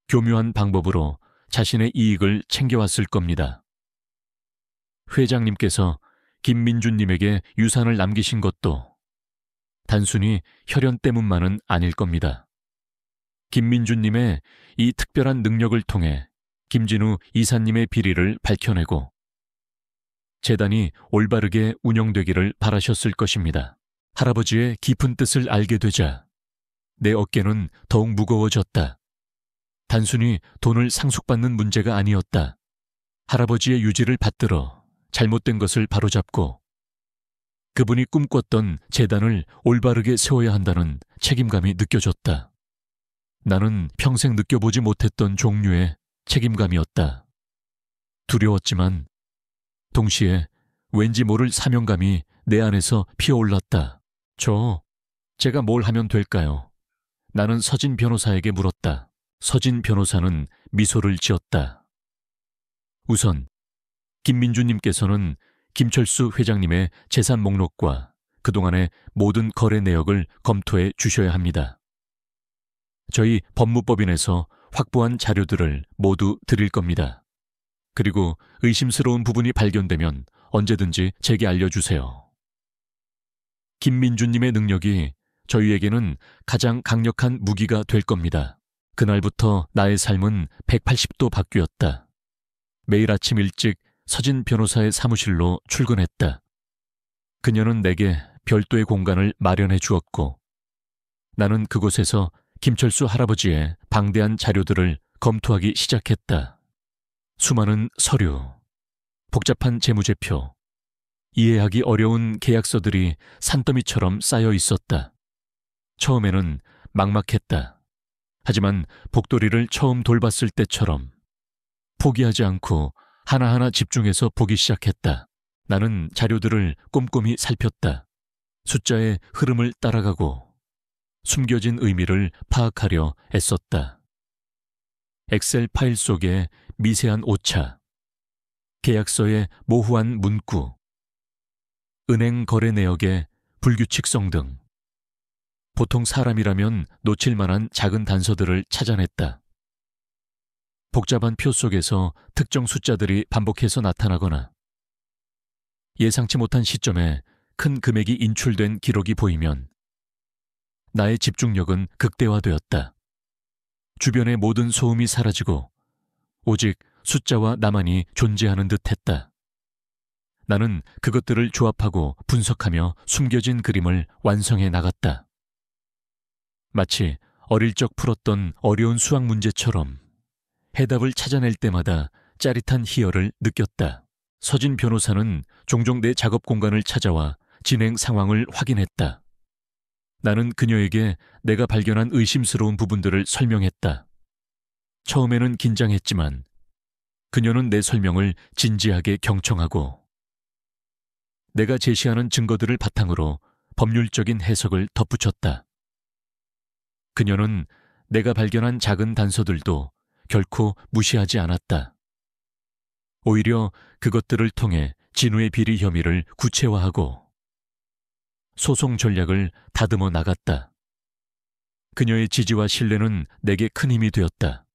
교묘한 방법으로 자신의 이익을 챙겨왔을 겁니다. 회장님께서 김민주님에게 유산을 남기신 것도 단순히 혈연 때문만은 아닐 겁니다. 김민주님의 이 특별한 능력을 통해 김진우 이사님의 비리를 밝혀내고 재단이 올바르게 운영되기를 바라셨을 것입니다. 할아버지의 깊은 뜻을 알게 되자 내 어깨는 더욱 무거워졌다. 단순히 돈을 상속받는 문제가 아니었다. 할아버지의 유지를 받들어 잘못된 것을 바로잡고 그분이 꿈꿨던 재단을 올바르게 세워야 한다는 책임감이 느껴졌다. 나는 평생 느껴보지 못했던 종류의 책임감이었다. 두려웠지만 동시에 왠지 모를 사명감이 내 안에서 피어올랐다. 제가 뭘 하면 될까요? 나는 서진 변호사에게 물었다. 서진 변호사는 미소를 지었다. 우선 김민주님께서는 김철수 회장님의 재산 목록과 그동안의 모든 거래 내역을 검토해 주셔야 합니다. 저희 법무법인에서 확보한 자료들을 모두 드릴 겁니다. 그리고 의심스러운 부분이 발견되면 언제든지 제게 알려주세요. 김민주님의 능력이 저희에게는 가장 강력한 무기가 될 겁니다. 그날부터 나의 삶은 180도 바뀌었다. 매일 아침 일찍 서진 변호사의 사무실로 출근했다. 그녀는 내게 별도의 공간을 마련해 주었고 나는 그곳에서 김철수 할아버지의 방대한 자료들을 검토하기 시작했다. 수많은 서류, 복잡한 재무제표, 이해하기 어려운 계약서들이 산더미처럼 쌓여 있었다. 처음에는 막막했다. 하지만 복도리를 처음 돌봤을 때처럼 포기하지 않고 하나하나 집중해서 보기 시작했다. 나는 자료들을 꼼꼼히 살폈다. 숫자의 흐름을 따라가고 숨겨진 의미를 파악하려 애썼다. 엑셀 파일 속에 미세한 오차, 계약서의 모호한 문구, 은행 거래 내역의 불규칙성 등 보통 사람이라면 놓칠 만한 작은 단서들을 찾아냈다. 복잡한 표 속에서 특정 숫자들이 반복해서 나타나거나 예상치 못한 시점에 큰 금액이 인출된 기록이 보이면 나의 집중력은 극대화되었다. 주변의 모든 소음이 사라지고 오직 숫자와 나만이 존재하는 듯 했다. 나는 그것들을 조합하고 분석하며 숨겨진 그림을 완성해 나갔다. 마치 어릴 적 풀었던 어려운 수학 문제처럼 해답을 찾아낼 때마다 짜릿한 희열을 느꼈다. 서진 변호사는 종종 내 작업 공간을 찾아와 진행 상황을 확인했다. 나는 그녀에게 내가 발견한 의심스러운 부분들을 설명했다. 처음에는 긴장했지만 그녀는 내 설명을 진지하게 경청하고 내가 제시하는 증거들을 바탕으로 법률적인 해석을 덧붙였다. 그녀는 내가 발견한 작은 단서들도 결코 무시하지 않았다. 오히려 그것들을 통해 진우의 비리 혐의를 구체화하고 소송 전략을 다듬어 나갔다. 그녀의 지지와 신뢰는 내게 큰 힘이 되었다.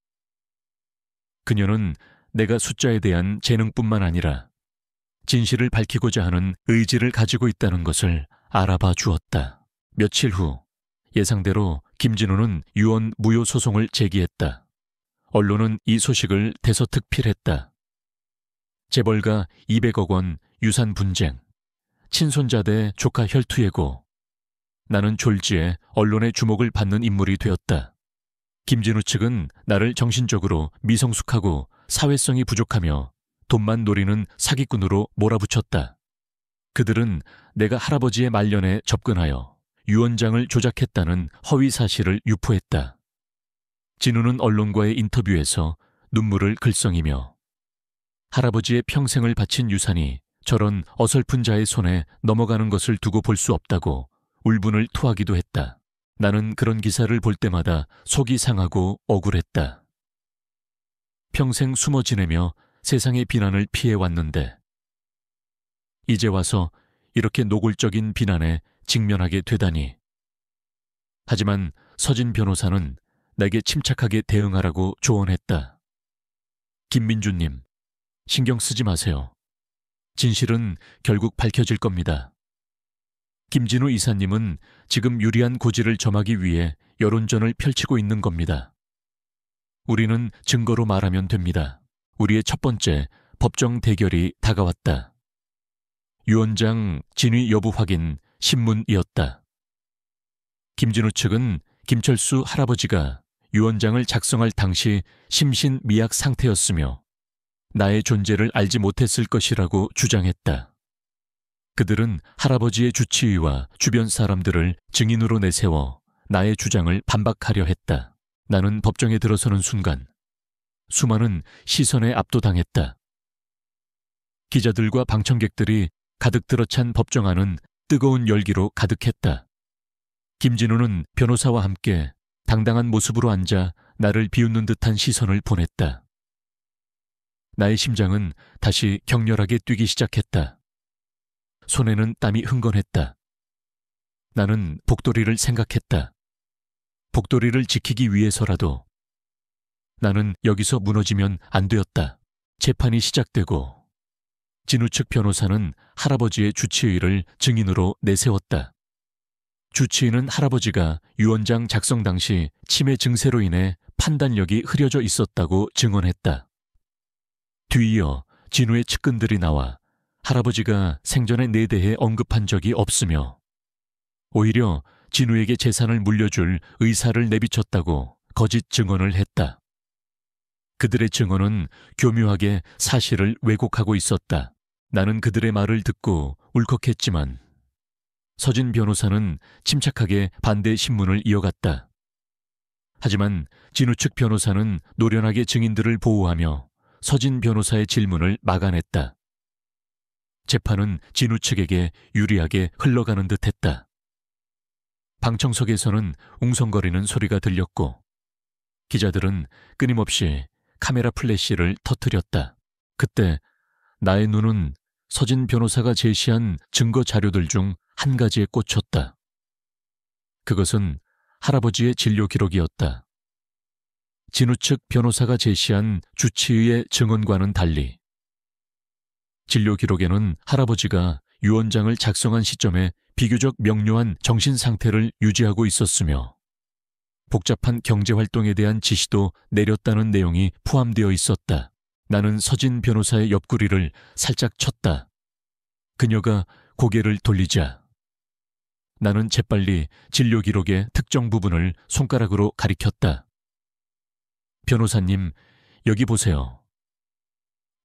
그녀는 내가 숫자에 대한 재능뿐만 아니라 진실을 밝히고자 하는 의지를 가지고 있다는 것을 알아봐 주었다. 며칠 후 예상대로 김진우는 유언 무효 소송을 제기했다. 언론은 이 소식을 대서특필했다. 재벌가 200억 원 유산 분쟁, 친손자 대 조카 혈투예고. 나는 졸지에 언론의 주목을 받는 인물이 되었다. 김진우 측은 나를 정신적으로 미성숙하고 사회성이 부족하며 돈만 노리는 사기꾼으로 몰아붙였다. 그들은 내가 할아버지의 말년에 접근하여 유언장을 조작했다는 허위 사실을 유포했다. 진우는 언론과의 인터뷰에서 눈물을 글썽이며 할아버지의 평생을 바친 유산이 저런 어설픈 자의 손에 넘어가는 것을 두고 볼 수 없다고 울분을 토하기도 했다. 나는 그런 기사를 볼 때마다 속이 상하고 억울했다. 평생 숨어 지내며 세상의 비난을 피해왔는데 이제 와서 이렇게 노골적인 비난에 직면하게 되다니. 하지만 서진 변호사는 내게 침착하게 대응하라고 조언했다. 김민주님, 신경 쓰지 마세요. 진실은 결국 밝혀질 겁니다. 김진우 이사님은 지금 유리한 고지를 점하기 위해 여론전을 펼치고 있는 겁니다. 우리는 증거로 말하면 됩니다. 우리의 첫 번째 법정 대결이 다가왔다. 유언장 진위 여부 확인 신문이었다. 김진우 측은 김철수 할아버지가 유언장을 작성할 당시 심신미약 상태였으며 나의 존재를 알지 못했을 것이라고 주장했다. 그들은 할아버지의 주치의와 주변 사람들을 증인으로 내세워 나의 주장을 반박하려 했다. 나는 법정에 들어서는 순간 수많은 시선에 압도당했다. 기자들과 방청객들이 가득 들어찬 법정 안은 뜨거운 열기로 가득했다. 김진우는 변호사와 함께 당당한 모습으로 앉아 나를 비웃는 듯한 시선을 보냈다. 나의 심장은 다시 격렬하게 뛰기 시작했다. 손에는 땀이 흥건했다. 나는 복도리를 생각했다. 복도리를 지키기 위해서라도 나는 여기서 무너지면 안 되었다. 재판이 시작되고 진우 측 변호사는 할아버지의 주치의를 증인으로 내세웠다. 주치의는 할아버지가 유언장 작성 당시 치매 증세로 인해 판단력이 흐려져 있었다고 증언했다. 뒤이어 진우의 측근들이 나와 할아버지가 생전에 내 대해 언급한 적이 없으며 오히려 진우에게 재산을 물려줄 의사를 내비쳤다고 거짓 증언을 했다. 그들의 증언은 교묘하게 사실을 왜곡하고 있었다. 나는 그들의 말을 듣고 울컥했지만 서진 변호사는 침착하게 반대 신문을 이어갔다. 하지만 진우 측 변호사는 노련하게 증인들을 보호하며 서진 변호사의 질문을 막아냈다. 재판은 진우 측에게 유리하게 흘러가는 듯했다. 방청석에서는 웅성거리는 소리가 들렸고 기자들은 끊임없이 카메라 플래시를 터뜨렸다. 그때 나의 눈은 서진 변호사가 제시한 증거 자료들 중 한 가지에 꽂혔다. 그것은 할아버지의 진료 기록이었다. 진우 측 변호사가 제시한 주치의의 증언과는 달리 진료 기록에는 할아버지가 유언장을 작성한 시점에 비교적 명료한 정신 상태를 유지하고 있었으며 복잡한 경제활동에 대한 지시도 내렸다는 내용이 포함되어 있었다. 나는 서진 변호사의 옆구리를 살짝 쳤다. 그녀가 고개를 돌리자 나는 재빨리 진료 기록의 특정 부분을 손가락으로 가리켰다. 변호사님, 여기 보세요.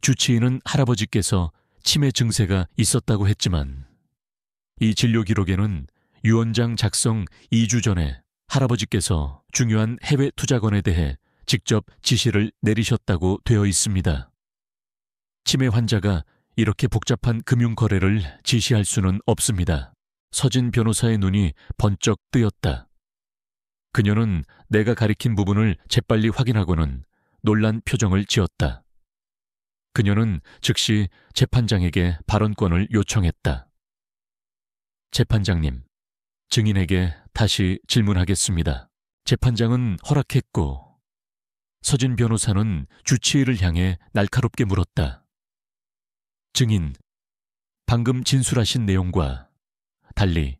주치의는 할아버지께서 치매 증세가 있었다고 했지만 이 진료 기록에는 유언장 작성 2주 전에 할아버지께서 중요한 해외 투자건에 대해 직접 지시를 내리셨다고 되어 있습니다. 치매 환자가 이렇게 복잡한 금융 거래를 지시할 수는 없습니다. 서진 변호사의 눈이 번쩍 뜨였다. 그녀는 내가 가리킨 부분을 재빨리 확인하고는 놀란 표정을 지었다. 그녀는 즉시 재판장에게 발언권을 요청했다. 재판장님, 증인에게 다시 질문하겠습니다. 재판장은 허락했고 서진 변호사는 주치의를 향해 날카롭게 물었다. 증인, 방금 진술하신 내용과 달리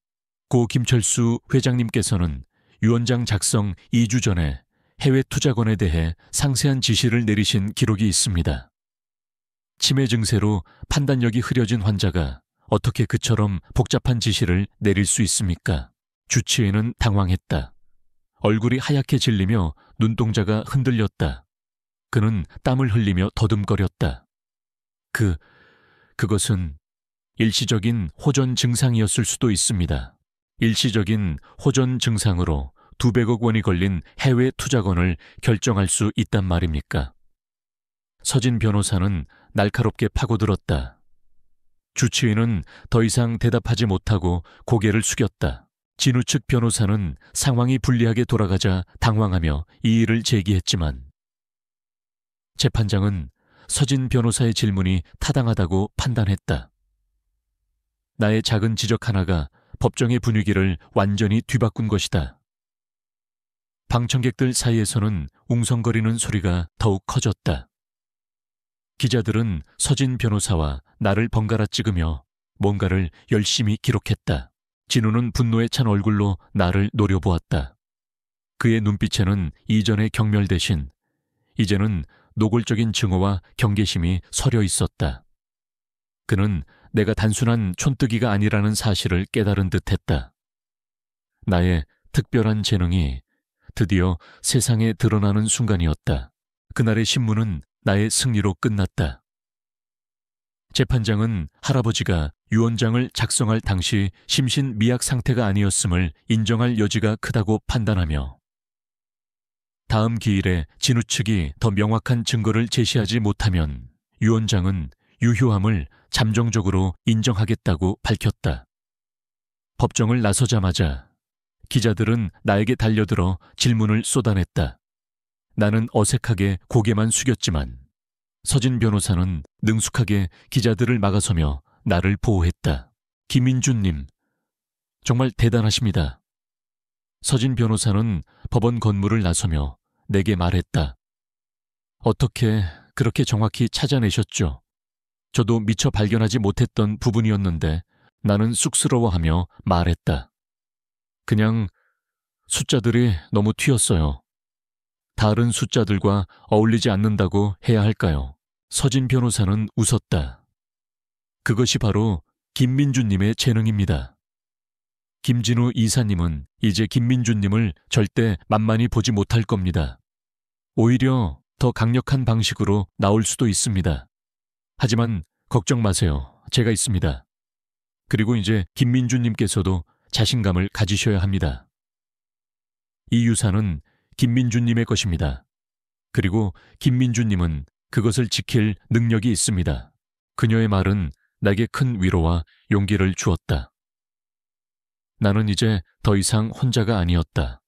고 김철수 회장님께서는 유언장 작성 2주 전에 해외 투자건에 대해 상세한 지시를 내리신 기록이 있습니다. 치매 증세로 판단력이 흐려진 환자가 어떻게 그처럼 복잡한 지시를 내릴 수 있습니까? 주치의는 당황했다. 얼굴이 하얗게 질리며 눈동자가 흔들렸다. 그는 땀을 흘리며 더듬거렸다. 그것은 일시적인 호전 증상이었을 수도 있습니다. 일시적인 호전 증상으로 200억 원이 걸린 해외 투자건을 결정할 수 있단 말입니까? 서진 변호사는 날카롭게 파고들었다. 주치의는 더 이상 대답하지 못하고 고개를 숙였다. 진우 측 변호사는 상황이 불리하게 돌아가자 당황하며 이의를 제기했지만 재판장은 서진 변호사의 질문이 타당하다고 판단했다. 나의 작은 지적 하나가 법정의 분위기를 완전히 뒤바꾼 것이다. 방청객들 사이에서는 웅성거리는 소리가 더욱 커졌다. 기자들은 서진 변호사와 나를 번갈아 찍으며 뭔가를 열심히 기록했다. 진우는 분노에 찬 얼굴로 나를 노려보았다. 그의 눈빛에는 이전의 경멸 대신 이제는 노골적인 증오와 경계심이 서려 있었다. 그는 내가 단순한 촌뜨기가 아니라는 사실을 깨달은 듯했다. 나의 특별한 재능이 드디어 세상에 드러나는 순간이었다. 그날의 신문은 나의 승리로 끝났다. 재판장은 할아버지가 유언장을 작성할 당시 심신미약 상태가 아니었음을 인정할 여지가 크다고 판단하며 다음 기일에 진우 측이 더 명확한 증거를 제시하지 못하면 유언장은 유효함을 잠정적으로 인정하겠다고 밝혔다. 법정을 나서자마자 기자들은 나에게 달려들어 질문을 쏟아냈다. 나는 어색하게 고개만 숙였지만 서진 변호사는 능숙하게 기자들을 막아서며 나를 보호했다. 김민준님, 정말 대단하십니다. 서진 변호사는 법원 건물을 나서며 내게 말했다. 어떻게 그렇게 정확히 찾아내셨죠? 저도 미처 발견하지 못했던 부분이었는데 나는 쑥스러워하며 말했다. 그냥 숫자들이 너무 튀었어요. 다른 숫자들과 어울리지 않는다고 해야 할까요? 서진 변호사는 웃었다. 그것이 바로 김민준님의 재능입니다. 김진우 이사님은 이제 김민준님을 절대 만만히 보지 못할 겁니다. 오히려 더 강력한 방식으로 나올 수도 있습니다. 하지만 걱정 마세요. 제가 있습니다. 그리고 이제 김민준님께서도 자신감을 가지셔야 합니다. 이 유산은 김민준님의 것입니다. 그리고 김민준님은 그것을 지킬 능력이 있습니다. 그녀의 말은 내게 큰 위로와 용기를 주었다. 나는 이제 더 이상 혼자가 아니었다.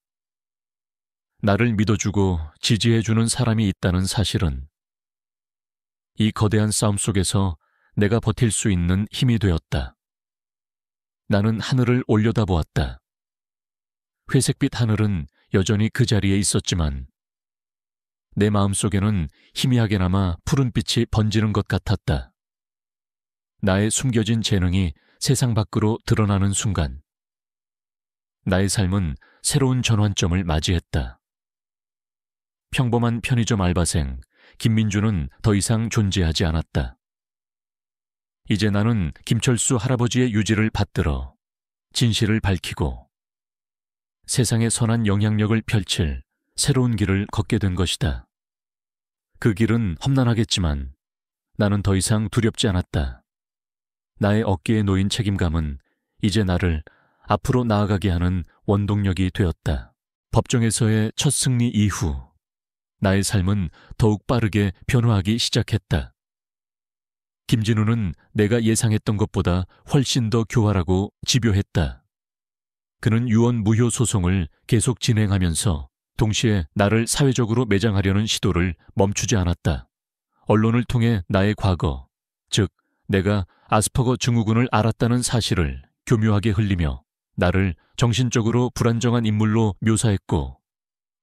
나를 믿어주고 지지해주는 사람이 있다는 사실은 이 거대한 싸움 속에서 내가 버틸 수 있는 힘이 되었다. 나는 하늘을 올려다보았다. 회색빛 하늘은 여전히 그 자리에 있었지만 내 마음속에는 희미하게나마 푸른빛이 번지는 것 같았다. 나의 숨겨진 재능이 세상 밖으로 드러나는 순간 나의 삶은 새로운 전환점을 맞이했다. 평범한 편의점 알바생 김민주는 더 이상 존재하지 않았다. 이제 나는 김철수 할아버지의 유지를 받들어 진실을 밝히고 세상에 선한 영향력을 펼칠 새로운 길을 걷게 된 것이다. 그 길은 험난하겠지만 나는 더 이상 두렵지 않았다. 나의 어깨에 놓인 책임감은 이제 나를 앞으로 나아가게 하는 원동력이 되었다. 법정에서의 첫 승리 이후 나의 삶은 더욱 빠르게 변화하기 시작했다. 김진우는 내가 예상했던 것보다 훨씬 더 교활하고 집요했다. 그는 유언 무효 소송을 계속 진행하면서 동시에 나를 사회적으로 매장하려는 시도를 멈추지 않았다. 언론을 통해 나의 과거, 즉 내가 아스퍼거 증후군을 앓았다는 사실을 교묘하게 흘리며 나를 정신적으로 불안정한 인물로 묘사했고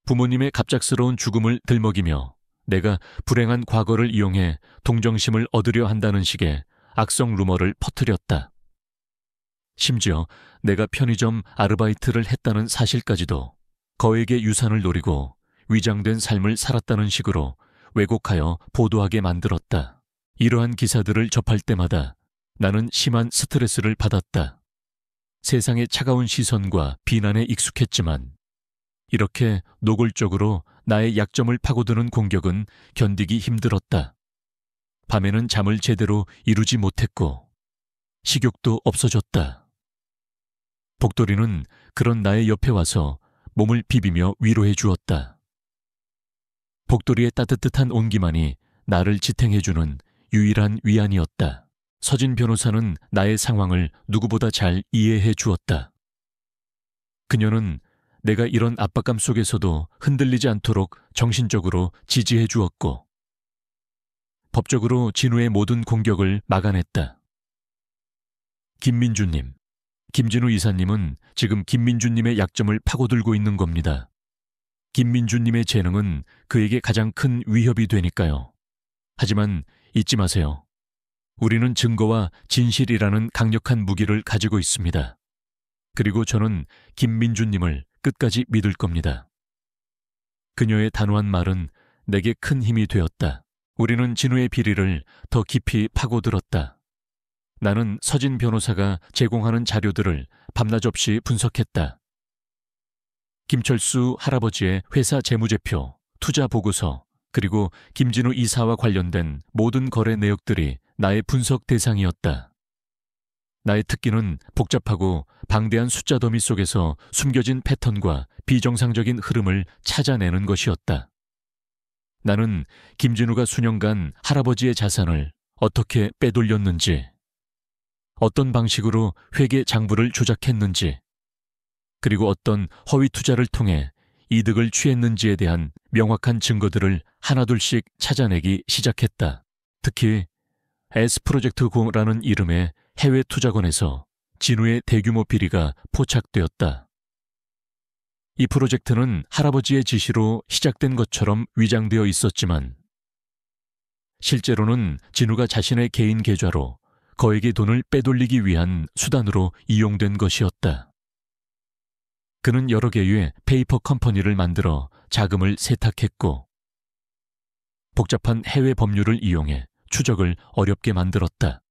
부모님의 갑작스러운 죽음을 들먹이며 내가 불행한 과거를 이용해 동정심을 얻으려 한다는 식의 악성 루머를 퍼뜨렸다. 심지어 내가 편의점 아르바이트를 했다는 사실까지도 거액의 유산을 노리고 위장된 삶을 살았다는 식으로 왜곡하여 보도하게 만들었다. 이러한 기사들을 접할 때마다 나는 심한 스트레스를 받았다. 세상의 차가운 시선과 비난에 익숙했지만 이렇게 노골적으로 나의 약점을 파고드는 공격은 견디기 힘들었다. 밤에는 잠을 제대로 이루지 못했고 식욕도 없어졌다. 복돌이는 그런 나의 옆에 와서 몸을 비비며 위로해 주었다. 복돌이의 따뜻한 온기만이 나를 지탱해주는 유일한 위안이었다. 서진 변호사는 나의 상황을 누구보다 잘 이해해 주었다. 그녀는 내가 이런 압박감 속에서도 흔들리지 않도록 정신적으로 지지해 주었고 법적으로 진우의 모든 공격을 막아냈다. 김민주님, 김진우 이사님은 지금 김민주님의 약점을 파고들고 있는 겁니다. 김민주님의 재능은 그에게 가장 큰 위협이 되니까요. 하지만 잊지 마세요. 우리는 증거와 진실이라는 강력한 무기를 가지고 있습니다. 그리고 저는 김민주님을 끝까지 믿을 겁니다. 그녀의 단호한 말은 내게 큰 힘이 되었다. 우리는 진우의 비리를 더 깊이 파고들었다. 나는 서진 변호사가 제공하는 자료들을 밤낮 없이 분석했다. 김철수 할아버지의 회사 재무제표, 투자 보고서, 그리고 김진우 이사와 관련된 모든 거래 내역들이 나의 분석 대상이었다. 나의 특기는 복잡하고 방대한 숫자 더미 속에서 숨겨진 패턴과 비정상적인 흐름을 찾아내는 것이었다. 나는 김진우가 수년간 할아버지의 자산을 어떻게 빼돌렸는지, 어떤 방식으로 회계 장부를 조작했는지, 그리고 어떤 허위 투자를 통해 이득을 취했는지에 대한 명확한 증거들을 하나둘씩 찾아내기 시작했다. 특히 S프로젝트고라는 이름의 해외 투자건에서 진우의 대규모 비리가 포착되었다. 이 프로젝트는 할아버지의 지시로 시작된 것처럼 위장되어 있었지만 실제로는 진우가 자신의 개인 계좌로 거액의 돈을 빼돌리기 위한 수단으로 이용된 것이었다. 그는 여러 개의 페이퍼 컴퍼니를 만들어 자금을 세탁했고 복잡한 해외 법률을 이용해 추적을 어렵게 만들었다.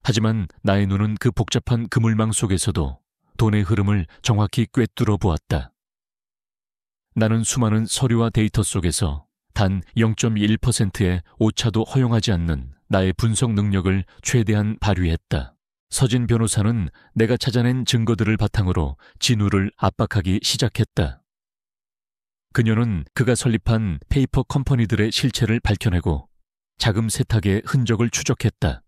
하지만 나의 눈은 그 복잡한 그물망 속에서도 돈의 흐름을 정확히 꿰뚫어 보았다. 나는 수많은 서류와 데이터 속에서 단 0.1%의 오차도 허용하지 않는 나의 분석 능력을 최대한 발휘했다. 서진 변호사는 내가 찾아낸 증거들을 바탕으로 진우를 압박하기 시작했다. 그녀는 그가 설립한 페이퍼 컴퍼니들의 실체를 밝혀내고 자금 세탁의 흔적을 추적했다.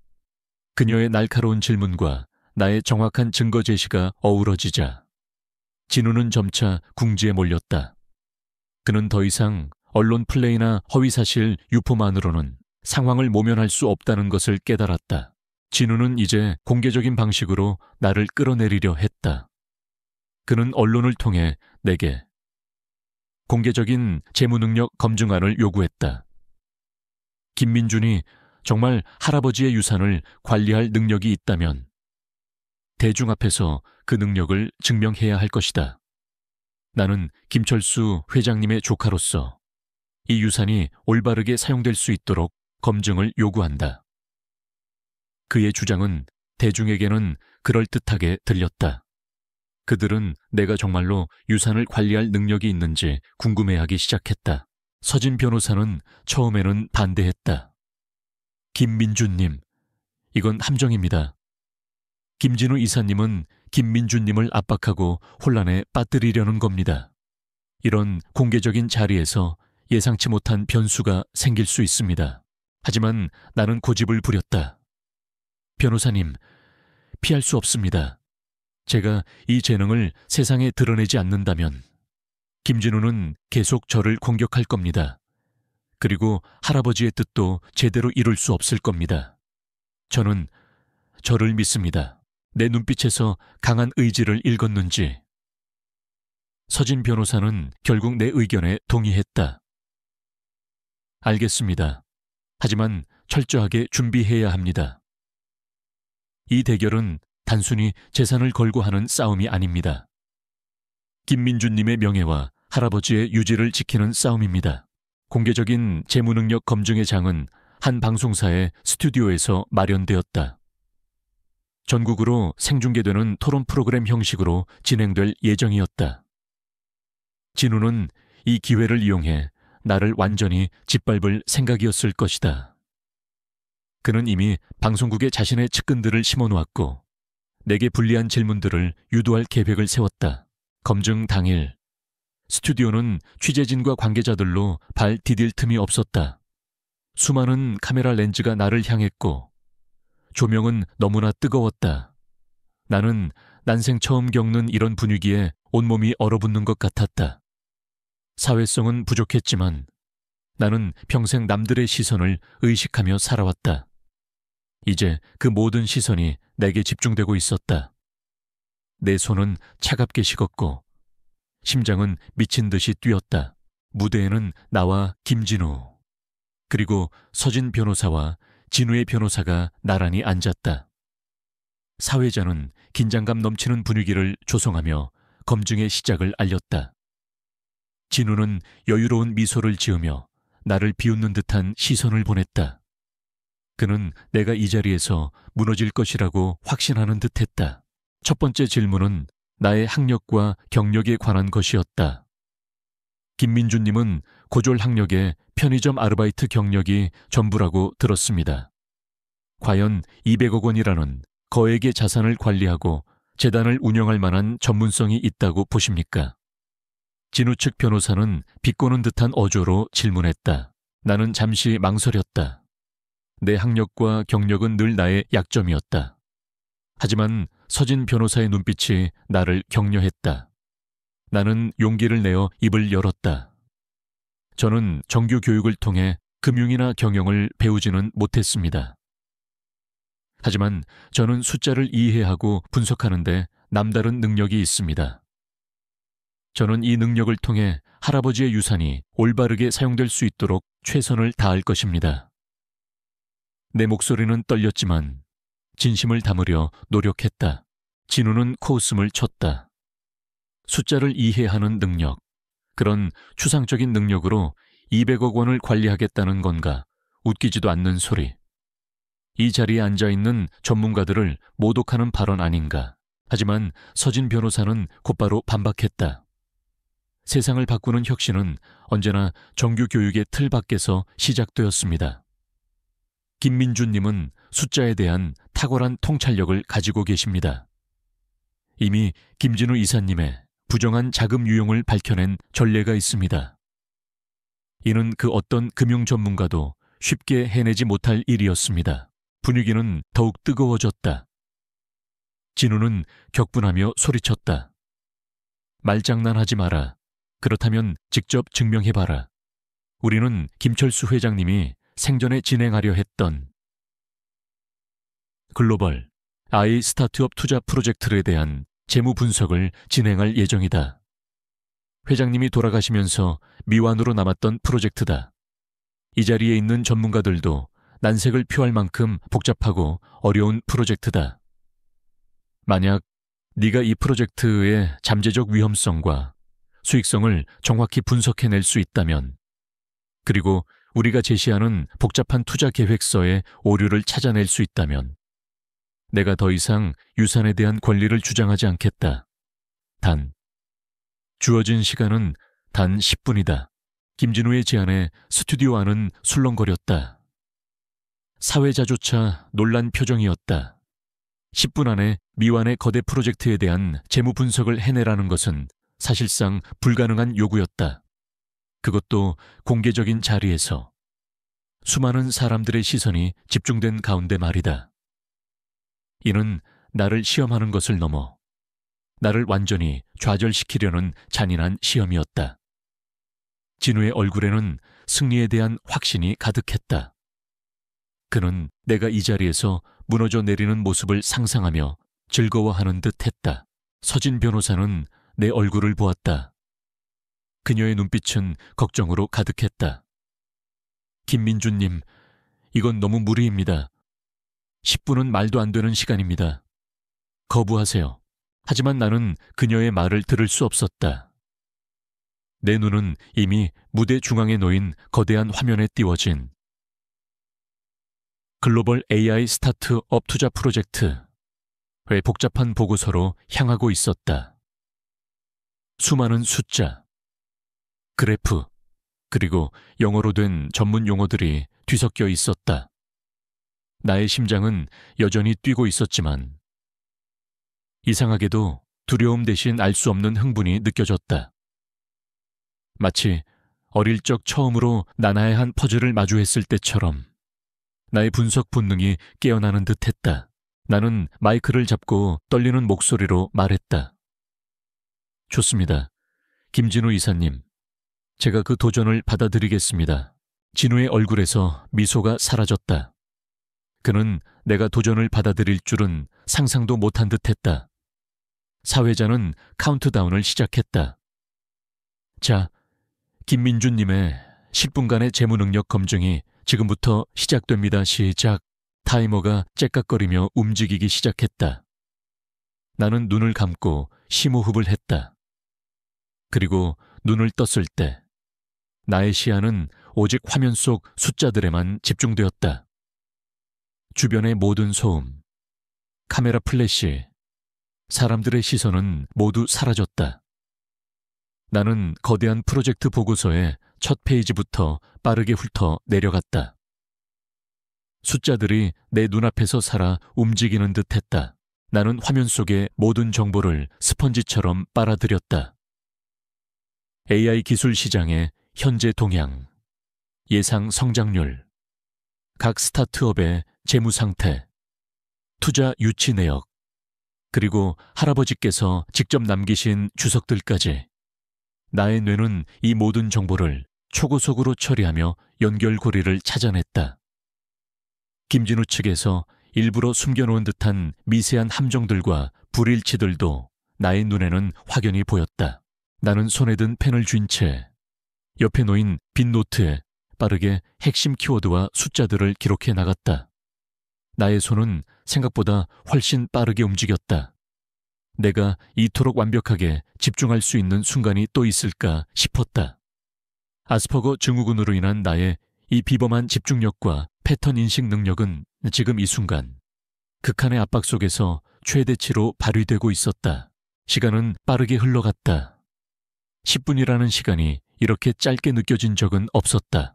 그녀의 날카로운 질문과 나의 정확한 증거 제시가 어우러지자 진우는 점차 궁지에 몰렸다. 그는 더 이상 언론 플레이나 허위사실 유포만으로는 상황을 모면할 수 없다는 것을 깨달았다. 진우는 이제 공개적인 방식으로 나를 끌어내리려 했다. 그는 언론을 통해 내게 공개적인 재무능력 검증안을 요구했다. 김민준이 정말 할아버지의 유산을 관리할 능력이 있다면 대중 앞에서 그 능력을 증명해야 할 것이다. 나는 김철수 회장님의 조카로서 이 유산이 올바르게 사용될 수 있도록 검증을 요구한다. 그의 주장은 대중에게는 그럴듯하게 들렸다. 그들은 내가 정말로 유산을 관리할 능력이 있는지 궁금해하기 시작했다. 서진 변호사는 처음에는 반대했다. 김민주님, 이건 함정입니다. 김진우 이사님은 김민주님을 압박하고 혼란에 빠뜨리려는 겁니다. 이런 공개적인 자리에서 예상치 못한 변수가 생길 수 있습니다. 하지만 나는 고집을 부렸다. 변호사님, 피할 수 없습니다. 제가 이 재능을 세상에 드러내지 않는다면 김진우는 계속 저를 공격할 겁니다. 그리고 할아버지의 뜻도 제대로 이룰 수 없을 겁니다. 저는 저를 믿습니다. 내 눈빛에서 강한 의지를 읽었는지. 서진 변호사는 결국 내 의견에 동의했다. 알겠습니다. 하지만 철저하게 준비해야 합니다. 이 대결은 단순히 재산을 걸고 하는 싸움이 아닙니다. 김민주님의 명예와 할아버지의 유지를 지키는 싸움입니다. 공개적인 재무능력 검증의 장은 한 방송사의 스튜디오에서 마련되었다. 전국으로 생중계되는 토론 프로그램 형식으로 진행될 예정이었다. 진우는 이 기회를 이용해 나를 완전히 짓밟을 생각이었을 것이다. 그는 이미 방송국에 자신의 측근들을 심어놓았고 내게 불리한 질문들을 유도할 계획을 세웠다. 검증 당일 스튜디오는 취재진과 관계자들로 발 디딜 틈이 없었다. 수많은 카메라 렌즈가 나를 향했고 조명은 너무나 뜨거웠다. 나는 난생 처음 겪는 이런 분위기에 온몸이 얼어붙는 것 같았다. 사회성은 부족했지만 나는 평생 남들의 시선을 의식하며 살아왔다. 이제 그 모든 시선이 내게 집중되고 있었다. 내 손은 차갑게 식었고 심장은 미친 듯이 뛰었다. 무대에는 나와 김진우, 그리고 서진 변호사와 진우의 변호사가 나란히 앉았다. 사회자는 긴장감 넘치는 분위기를 조성하며 검증의 시작을 알렸다. 진우는 여유로운 미소를 지으며 나를 비웃는 듯한 시선을 보냈다. 그는 내가 이 자리에서 무너질 것이라고 확신하는 듯했다. 첫 번째 질문은 나의 학력과 경력에 관한 것이었다. 김민주님은 고졸 학력에 편의점 아르바이트 경력이 전부라고 들었습니다. 과연 200억 원이라는 거액의 자산을 관리하고 재단을 운영할 만한 전문성이 있다고 보십니까? 진우 측 변호사는 비꼬는 듯한 어조로 질문했다. 나는 잠시 망설였다. 내 학력과 경력은 늘 나의 약점이었다. 하지만 서진 변호사의 눈빛이 나를 격려했다. 나는 용기를 내어 입을 열었다. 저는 정규 교육을 통해 금융이나 경영을 배우지는 못했습니다. 하지만 저는 숫자를 이해하고 분석하는데 남다른 능력이 있습니다. 저는 이 능력을 통해 할아버지의 유산이 올바르게 사용될 수 있도록 최선을 다할 것입니다. 내 목소리는 떨렸지만 진심을 담으려 노력했다. 진우는 코웃음을 쳤다. 숫자를 이해하는 능력, 그런 추상적인 능력으로 200억 원을 관리하겠다는 건가? 웃기지도 않는 소리. 이 자리에 앉아있는 전문가들을 모독하는 발언 아닌가? 하지만 서진 변호사는 곧바로 반박했다. 세상을 바꾸는 혁신은 언제나 정규 교육의 틀 밖에서 시작되었습니다. 김민주님은 숫자에 대한 탁월한 통찰력을 가지고 계십니다. 이미 김진우 이사님의 부정한 자금 유용을 밝혀낸 전례가 있습니다. 이는 그 어떤 금융 전문가도 쉽게 해내지 못할 일이었습니다. 분위기는 더욱 뜨거워졌다. 진우는 격분하며 소리쳤다. 말장난하지 마라. 그렇다면 직접 증명해봐라. 우리는 김철수 회장님이 생전에 진행하려 했던 글로벌 아이 스타트업 투자 프로젝트에 대한 재무 분석을 진행할 예정이다. 회장님이 돌아가시면서 미완으로 남았던 프로젝트다. 이 자리에 있는 전문가들도 난색을 표할 만큼 복잡하고 어려운 프로젝트다. 만약 네가 이 프로젝트의 잠재적 위험성과 수익성을 정확히 분석해낼 수 있다면, 그리고 우리가 제시하는 복잡한 투자 계획서의 오류를 찾아낼 수 있다면, 내가 더 이상 유산에 대한 권리를 주장하지 않겠다. 주어진 시간은 단 10분이다. 김진우의 제안에 스튜디오 안은 술렁거렸다. 사회자조차 놀란 표정이었다. 10분 안에 미완의 거대 프로젝트에 대한 재무 분석을 해내라는 것은 사실상 불가능한 요구였다. 그것도 공개적인 자리에서 수많은 사람들의 시선이 집중된 가운데 말이다. 이는 나를 시험하는 것을 넘어 나를 완전히 좌절시키려는 잔인한 시험이었다. 진우의 얼굴에는 승리에 대한 확신이 가득했다. 그는 내가 이 자리에서 무너져 내리는 모습을 상상하며 즐거워하는 듯 했다. 서진 변호사는 내 얼굴을 보았다. 그녀의 눈빛은 걱정으로 가득했다. 김민주님, 이건 너무 무리입니다. 10분은 말도 안 되는 시간입니다. 거부하세요. 하지만 나는 그녀의 말을 들을 수 없었다. 내 눈은 이미 무대 중앙에 놓인 거대한 화면에 띄워진 글로벌 AI 스타트업 투자 프로젝트의 복잡한 보고서로 향하고 있었다. 수많은 숫자, 그래프, 그리고 영어로 된 전문 용어들이 뒤섞여 있었다. 나의 심장은 여전히 뛰고 있었지만 이상하게도 두려움 대신 알 수 없는 흥분이 느껴졌다. 마치 어릴 적 처음으로 나나야 한 퍼즐을 마주했을 때처럼 나의 분석 본능이 깨어나는 듯했다. 나는 마이크를 잡고 떨리는 목소리로 말했다. 좋습니다. 김진우 이사님, 제가 그 도전을 받아들이겠습니다. 진우의 얼굴에서 미소가 사라졌다. 그는 내가 도전을 받아들일 줄은 상상도 못한 듯했다. 사회자는 카운트다운을 시작했다. 자, 김민주님의 10분간의 재무능력 검증이 지금부터 시작됩니다. 시작. 타이머가 째깍거리며 움직이기 시작했다. 나는 눈을 감고 심호흡을 했다. 그리고 눈을 떴을 때 나의 시야는 오직 화면 속 숫자들에만 집중되었다. 주변의 모든 소음, 카메라 플래시, 사람들의 시선은 모두 사라졌다. 나는 거대한 프로젝트 보고서의 첫 페이지부터 빠르게 훑어 내려갔다. 숫자들이 내 눈앞에서 살아 움직이는 듯했다. 나는 화면 속의 모든 정보를 스펀지처럼 빨아들였다. AI 기술 시장의 현재 동향, 예상 성장률, 각 스타트업의 재무 상태, 투자 유치 내역, 그리고 할아버지께서 직접 남기신 주석들까지. 나의 뇌는 이 모든 정보를 초고속으로 처리하며 연결고리를 찾아냈다. 김진우 측에서 일부러 숨겨놓은 듯한 미세한 함정들과 불일치들도 나의 눈에는 확연히 보였다. 나는 손에 든 펜을 쥔 채 옆에 놓인 빈 노트에 빠르게 핵심 키워드와 숫자들을 기록해 나갔다. 나의 손은 생각보다 훨씬 빠르게 움직였다. 내가 이토록 완벽하게 집중할 수 있는 순간이 또 있을까 싶었다. 아스퍼거 증후군으로 인한 나의 이 비범한 집중력과 패턴 인식 능력은 지금 이 순간 극한의 압박 속에서 최대치로 발휘되고 있었다. 시간은 빠르게 흘러갔다. 10분이라는 시간이 이렇게 짧게 느껴진 적은 없었다.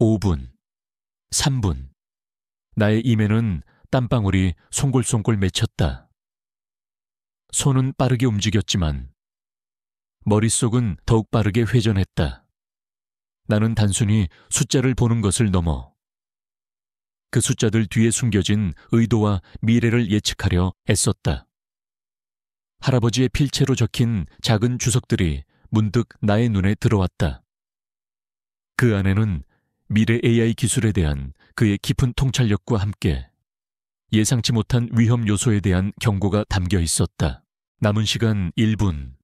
5분, 3분. 나의 입에는 땀방울이 송골송골 맺혔다. 손은 빠르게 움직였지만 머릿속은 더욱 빠르게 회전했다. 나는 단순히 숫자를 보는 것을 넘어 그 숫자들 뒤에 숨겨진 의도와 미래를 예측하려 애썼다. 할아버지의 필체로 적힌 작은 주석들이 문득 나의 눈에 들어왔다. 그 안에는 미래 AI 기술에 대한 그의 깊은 통찰력과 함께 예상치 못한 위험 요소에 대한 경고가 담겨 있었다. 남은 시간 1분.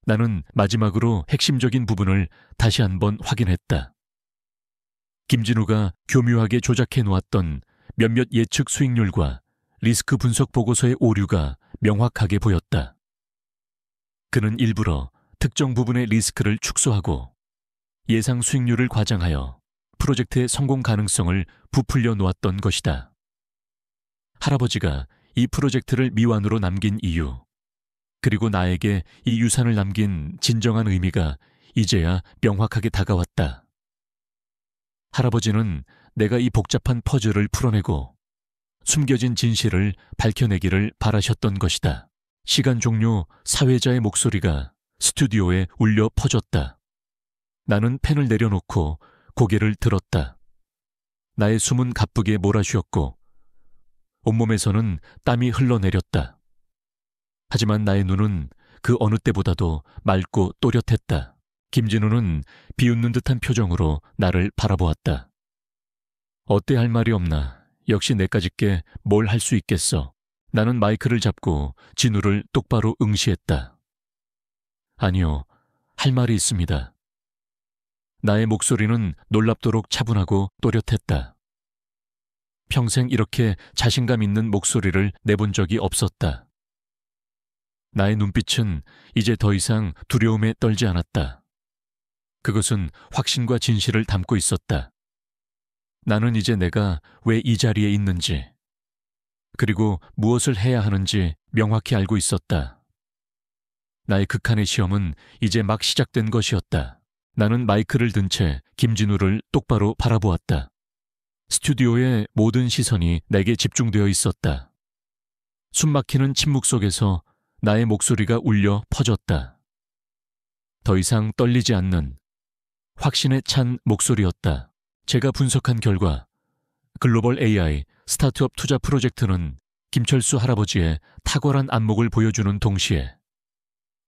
나는 마지막으로 핵심적인 부분을 다시 한번 확인했다. 김진우가 교묘하게 조작해 놓았던 몇몇 예측 수익률과 리스크 분석 보고서의 오류가 명확하게 보였다. 그는 일부러 특정 부분의 리스크를 축소하고 예상 수익률을 과장하여 프로젝트의 성공 가능성을 부풀려 놓았던 것이다. 할아버지가 이 프로젝트를 미완으로 남긴 이유, 그리고 나에게 이 유산을 남긴 진정한 의미가 이제야 명확하게 다가왔다. 할아버지는 내가 이 복잡한 퍼즐을 풀어내고 숨겨진 진실을 밝혀내기를 바라셨던 것이다. 시간 종료 사회자의 목소리가 스튜디오에 울려 퍼졌다. 나는 펜을 내려놓고 고개를 들었다. 나의 숨은 가쁘게 몰아쉬었고 온몸에서는 땀이 흘러내렸다. 하지만 나의 눈은 그 어느 때보다도 맑고 또렷했다. 김진우는 비웃는 듯한 표정으로 나를 바라보았다. 어때 할 말이 없나? 역시 내까짓게 뭘 할 수 있겠어. 나는 마이크를 잡고 진우를 똑바로 응시했다. 아니요, 할 말이 있습니다. 나의 목소리는 놀랍도록 차분하고 또렷했다. 평생 이렇게 자신감 있는 목소리를 내본 적이 없었다. 나의 눈빛은 이제 더 이상 두려움에 떨지 않았다. 그것은 확신과 진실을 담고 있었다. 나는 이제 내가 왜 이 자리에 있는지, 그리고 무엇을 해야 하는지 명확히 알고 있었다. 나의 극한의 시험은 이제 막 시작된 것이었다. 나는 마이크를 든 채 김진우를 똑바로 바라보았다. 스튜디오의 모든 시선이 내게 집중되어 있었다. 숨막히는 침묵 속에서 나의 목소리가 울려 퍼졌다. 더 이상 떨리지 않는 확신에 찬 목소리였다. 제가 분석한 결과 글로벌 AI 스타트업 투자 프로젝트는 김철수 할아버지의 탁월한 안목을 보여주는 동시에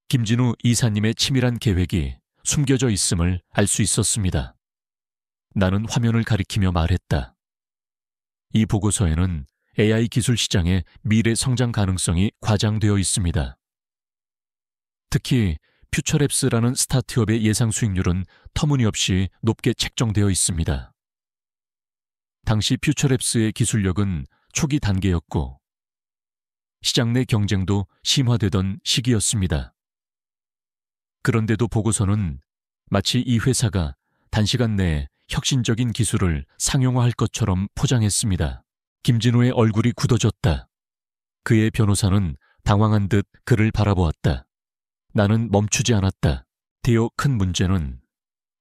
김진우 이사님의 치밀한 계획이 숨겨져 있음을 알 수 있었습니다. 나는 화면을 가리키며 말했다. 이 보고서에는 AI 기술 시장의 미래 성장 가능성이 과장되어 있습니다. 특히 퓨처랩스라는 스타트업의 예상 수익률은 터무니없이 높게 책정되어 있습니다. 당시 퓨처랩스의 기술력은 초기 단계였고 시장 내 경쟁도 심화되던 시기였습니다. 그런데도 보고서는 마치 이 회사가 단시간 내에 혁신적인 기술을 상용화할 것처럼 포장했습니다. 김진우의 얼굴이 굳어졌다. 그의 변호사는 당황한 듯 그를 바라보았다. 나는 멈추지 않았다. 디오, 큰 문제는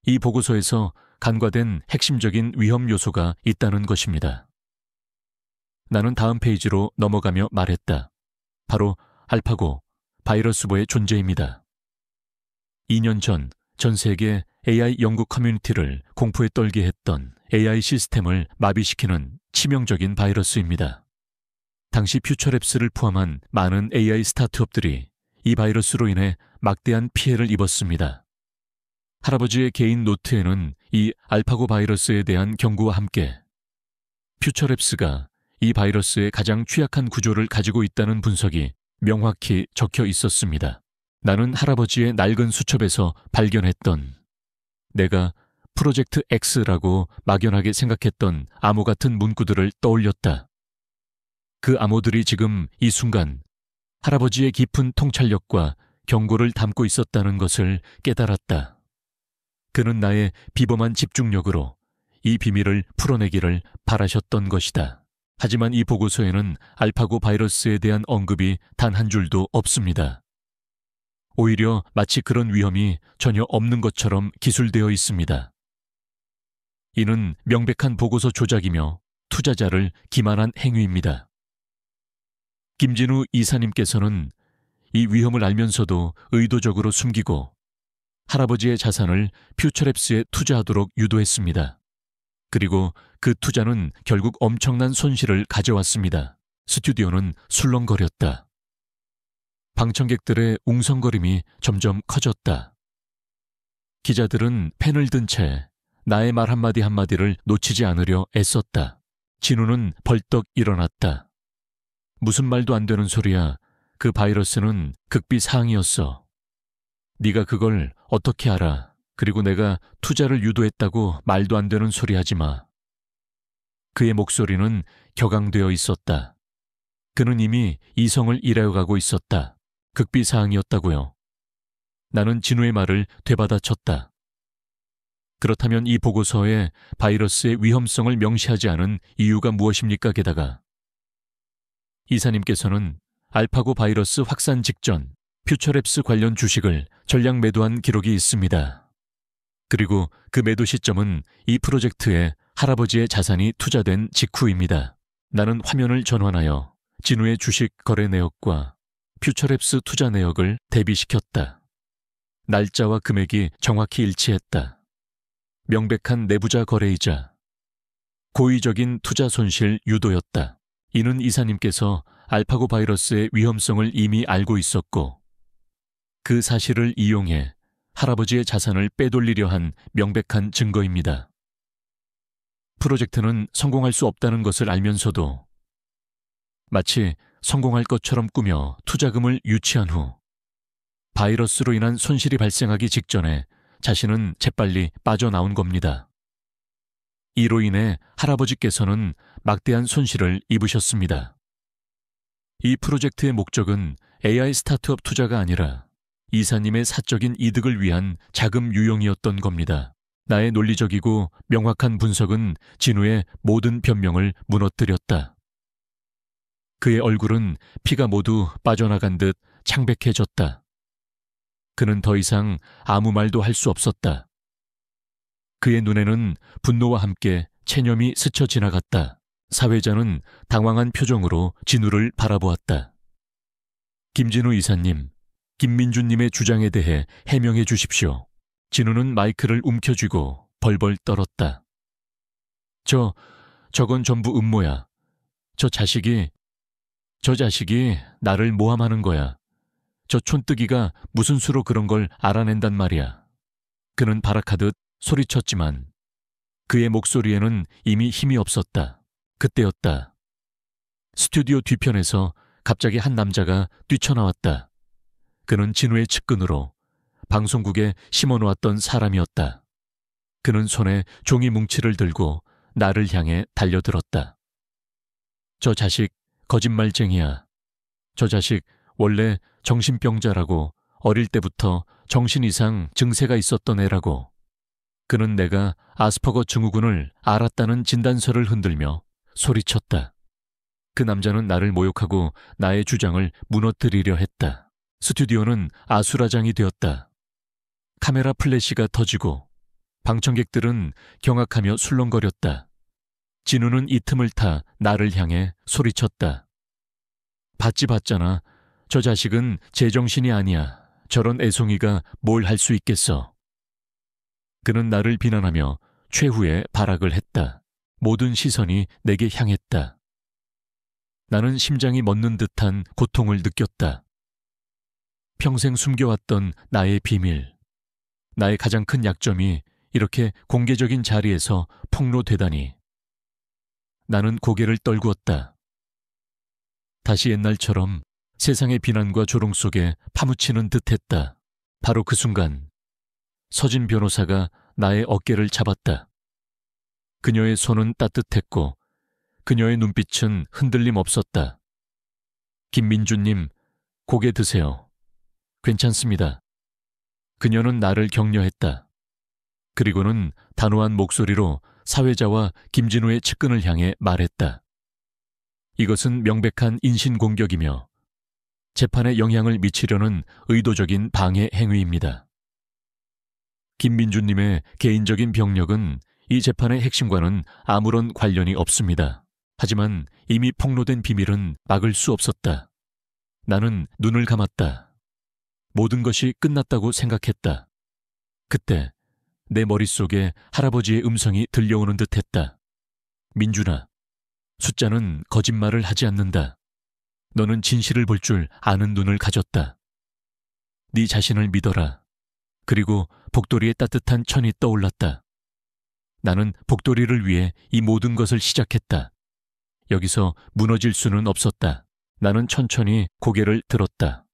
이 보고서에서 간과된 핵심적인 위험 요소가 있다는 것입니다. 나는 다음 페이지로 넘어가며 말했다. 바로 알파고 바이러스보의 존재입니다. 2년 전 전 세계 AI 연구 커뮤니티를 공포에 떨게 했던 AI 시스템을 마비시키는 치명적인 바이러스입니다. 당시 퓨처랩스를 포함한 많은 AI 스타트업들이 이 바이러스로 인해 막대한 피해를 입었습니다. 할아버지의 개인 노트에는 이 알파고 바이러스에 대한 경고와 함께 퓨처랩스가 이 바이러스의 가장 취약한 구조를 가지고 있다는 분석이 명확히 적혀 있었습니다. 나는 할아버지의 낡은 수첩에서 발견했던 내가 프로젝트 X라고 막연하게 생각했던 암호 같은 문구들을 떠올렸다. 그 암호들이 지금 이 순간 할아버지의 깊은 통찰력과 경고를 담고 있었다는 것을 깨달았다. 그는 나의 비범한 집중력으로 이 비밀을 풀어내기를 바라셨던 것이다. 하지만 이 보고서에는 알파고 바이러스에 대한 언급이 단 한 줄도 없습니다. 오히려 마치 그런 위험이 전혀 없는 것처럼 기술되어 있습니다. 이는 명백한 보고서 조작이며 투자자를 기만한 행위입니다. 김진우 이사님께서는 이 위험을 알면서도 의도적으로 숨기고 할아버지의 자산을 퓨처랩스에 투자하도록 유도했습니다. 그리고 그 투자는 결국 엄청난 손실을 가져왔습니다. 스튜디오는 술렁거렸다. 방청객들의 웅성거림이 점점 커졌다. 기자들은 펜을 든 채 나의 말 한마디 한마디를 놓치지 않으려 애썼다. 진우는 벌떡 일어났다. 무슨 말도 안 되는 소리야. 그 바이러스는 극비사항이었어. 네가 그걸 어떻게 알아? 그리고 내가 투자를 유도했다고 말도 안 되는 소리 하지 마. 그의 목소리는 격앙되어 있었다. 그는 이미 이성을 잃어가고 있었다. 극비사항이었다고요. 나는 진우의 말을 되받아쳤다. 그렇다면 이 보고서에 바이러스의 위험성을 명시하지 않은 이유가 무엇입니까? 게다가 이사님께서는 알파고 바이러스 확산 직전 퓨처랩스 관련 주식을 전량 매도한 기록이 있습니다. 그리고 그 매도 시점은 이 프로젝트에 할아버지의 자산이 투자된 직후입니다. 나는 화면을 전환하여 진우의 주식 거래 내역과 퓨처랩스 투자 내역을 대비시켰다. 날짜와 금액이 정확히 일치했다. 명백한 내부자 거래이자 고의적인 투자 손실 유도였다. 이는 이사님께서 알파고 바이러스의 위험성을 이미 알고 있었고 그 사실을 이용해 할아버지의 자산을 빼돌리려 한 명백한 증거입니다. 프로젝트는 성공할 수 없다는 것을 알면서도 마치 성공할 것처럼 꾸며 투자금을 유치한 후 바이러스로 인한 손실이 발생하기 직전에 자신은 재빨리 빠져나온 겁니다. 이로 인해 할아버지께서는 막대한 손실을 입으셨습니다. 이 프로젝트의 목적은 AI 스타트업 투자가 아니라 이사님의 사적인 이득을 위한 자금 유용이었던 겁니다. 나의 논리적이고 명확한 분석은 진우의 모든 변명을 무너뜨렸다. 그의 얼굴은 피가 모두 빠져나간 듯 창백해졌다. 그는 더 이상 아무 말도 할 수 없었다. 그의 눈에는 분노와 함께 체념이 스쳐 지나갔다. 사회자는 당황한 표정으로 진우를 바라보았다. 김진우 이사님, 김민주님의 주장에 대해 해명해 주십시오. 진우는 마이크를 움켜쥐고 벌벌 떨었다. 저건 전부 음모야. 저 자식이 나를 모함하는 거야. 저 촌뜨기가 무슨 수로 그런 걸 알아낸단 말이야. 그는 발악하듯 소리쳤지만 그의 목소리에는 이미 힘이 없었다. 그때였다. 스튜디오 뒤편에서 갑자기 한 남자가 뛰쳐나왔다. 그는 진우의 측근으로 방송국에 심어놓았던 사람이었다. 그는 손에 종이 뭉치를 들고 나를 향해 달려들었다. 저 자식 거짓말쟁이야. 저 자식 원래 정신병자라고 어릴 때부터 정신 이상 증세가 있었던 애라고. 그는 내가 아스퍼거 증후군을 알았다는 진단서를 흔들며 소리쳤다. 그 남자는 나를 모욕하고 나의 주장을 무너뜨리려 했다. 스튜디오는 아수라장이 되었다. 카메라 플래시가 터지고 방청객들은 경악하며 술렁거렸다. 진우는 이 틈을 타 나를 향해 소리쳤다. 봤잖아. 저 자식은 제정신이 아니야. 저런 애송이가 뭘 할 수 있겠어. 그는 나를 비난하며 최후의 발악을 했다. 모든 시선이 내게 향했다. 나는 심장이 멎는 듯한 고통을 느꼈다. 평생 숨겨왔던 나의 비밀, 나의 가장 큰 약점이 이렇게 공개적인 자리에서 폭로되다니. 나는 고개를 떨구었다. 다시 옛날처럼 세상의 비난과 조롱 속에 파묻히는 듯했다. 바로 그 순간 서진 변호사가 나의 어깨를 잡았다. 그녀의 손은 따뜻했고 그녀의 눈빛은 흔들림 없었다. 김민주님, 고개 드세요. 괜찮습니다. 그녀는 나를 격려했다. 그리고는 단호한 목소리로 사회자와 김진우의 측근을 향해 말했다. 이것은 명백한 인신공격이며 재판에 영향을 미치려는 의도적인 방해 행위입니다. 김민주님의 개인적인 병력은 이 재판의 핵심과는 아무런 관련이 없습니다. 하지만 이미 폭로된 비밀은 막을 수 없었다. 나는 눈을 감았다. 모든 것이 끝났다고 생각했다. 그때 내 머릿속에 할아버지의 음성이 들려오는 듯했다. 민준아, 숫자는 거짓말을 하지 않는다. 너는 진실을 볼 줄 아는 눈을 가졌다. 네 자신을 믿어라. 그리고 복돌이의 따뜻한 천이 떠올랐다. 나는 복돌이를 위해 이 모든 것을 시작했다. 여기서 무너질 수는 없었다. 나는 천천히 고개를 들었다.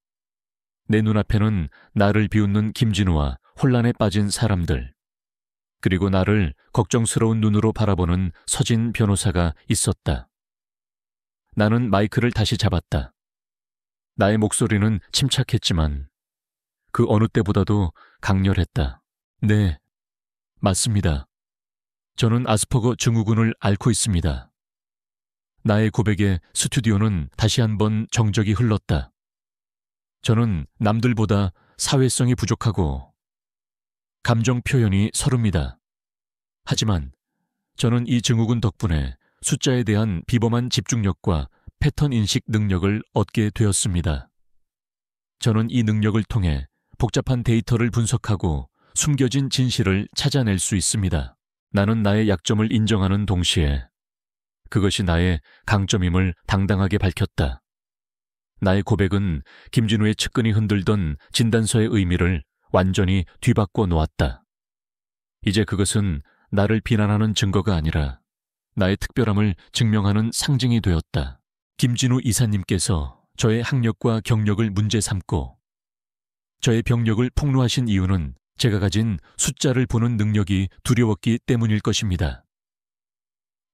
내 눈앞에는 나를 비웃는 김진우와 혼란에 빠진 사람들, 그리고 나를 걱정스러운 눈으로 바라보는 서진 변호사가 있었다. 나는 마이크를 다시 잡았다. 나의 목소리는 침착했지만 그 어느 때보다도 강렬했다. 네, 맞습니다. 저는 아스퍼거 증후군을 앓고 있습니다. 나의 고백에 스튜디오는 다시 한번 정적이 흘렀다. 저는 남들보다 사회성이 부족하고 감정 표현이 서릅니다. 하지만 저는 이 증후군 덕분에 숫자에 대한 비범한 집중력과 패턴 인식 능력을 얻게 되었습니다. 저는 이 능력을 통해 복잡한 데이터를 분석하고 숨겨진 진실을 찾아낼 수 있습니다. 나는 나의 약점을 인정하는 동시에 그것이 나의 강점임을 당당하게 밝혔다. 나의 고백은 김진우의 측근이 흔들던 진단서의 의미를 완전히 뒤바꿔 놓았다. 이제 그것은 나를 비난하는 증거가 아니라 나의 특별함을 증명하는 상징이 되었다. 김진우 이사님께서 저의 학력과 경력을 문제 삼고 저의 병력을 폭로하신 이유는 제가 가진 숫자를 보는 능력이 두려웠기 때문일 것입니다.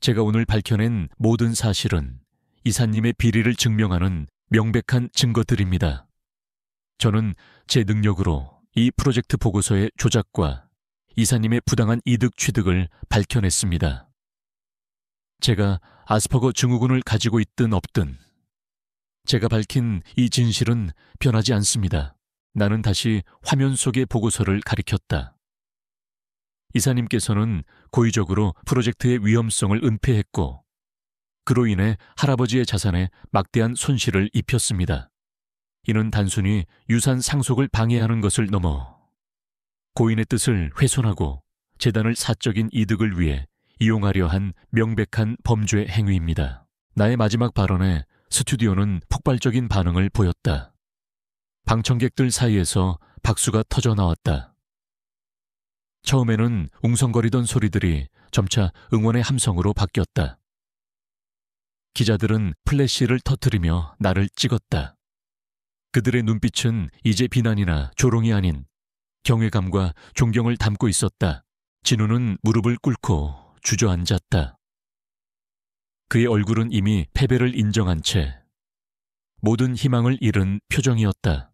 제가 오늘 밝혀낸 모든 사실은 이사님의 비리를 증명하는 명백한 증거들입니다. 저는 제 능력으로 이 프로젝트 보고서의 조작과 이사님의 부당한 이득 취득을 밝혀냈습니다. 제가 아스퍼거 증후군을 가지고 있든 없든 제가 밝힌 이 진실은 변하지 않습니다. 나는 다시 화면 속의 보고서를 가리켰다. 이사님께서는 고의적으로 프로젝트의 위험성을 은폐했고 그로 인해 할아버지의 자산에 막대한 손실을 입혔습니다. 이는 단순히 유산 상속을 방해하는 것을 넘어 고인의 뜻을 훼손하고 재단을 사적인 이득을 위해 이용하려 한 명백한 범죄 행위입니다. 나의 마지막 발언에 스튜디오는 폭발적인 반응을 보였다. 방청객들 사이에서 박수가 터져 나왔다. 처음에는 웅성거리던 소리들이 점차 응원의 함성으로 바뀌었다. 기자들은 플래시를 터뜨리며 나를 찍었다. 그들의 눈빛은 이제 비난이나 조롱이 아닌 경외감과 존경을 담고 있었다. 진우는 무릎을 꿇고 주저앉았다. 그의 얼굴은 이미 패배를 인정한 채 모든 희망을 잃은 표정이었다.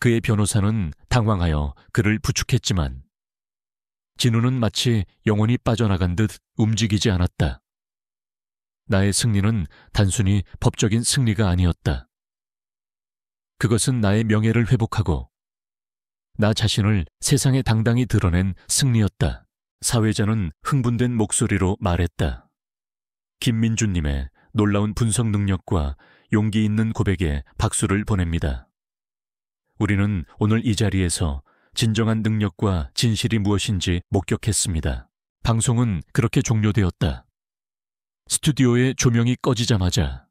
그의 변호사는 당황하여 그를 부축했지만 진우는 마치 영혼이 빠져나간 듯 움직이지 않았다. 나의 승리는 단순히 법적인 승리가 아니었다. 그것은 나의 명예를 회복하고 나 자신을 세상에 당당히 드러낸 승리였다. 사회자는 흥분된 목소리로 말했다. 김민주님의 놀라운 분석 능력과 용기 있는 고백에 박수를 보냅니다. 우리는 오늘 이 자리에서 진정한 능력과 진실이 무엇인지 목격했습니다. 방송은 그렇게 종료되었다. 스튜디오의 조명이 꺼지자마자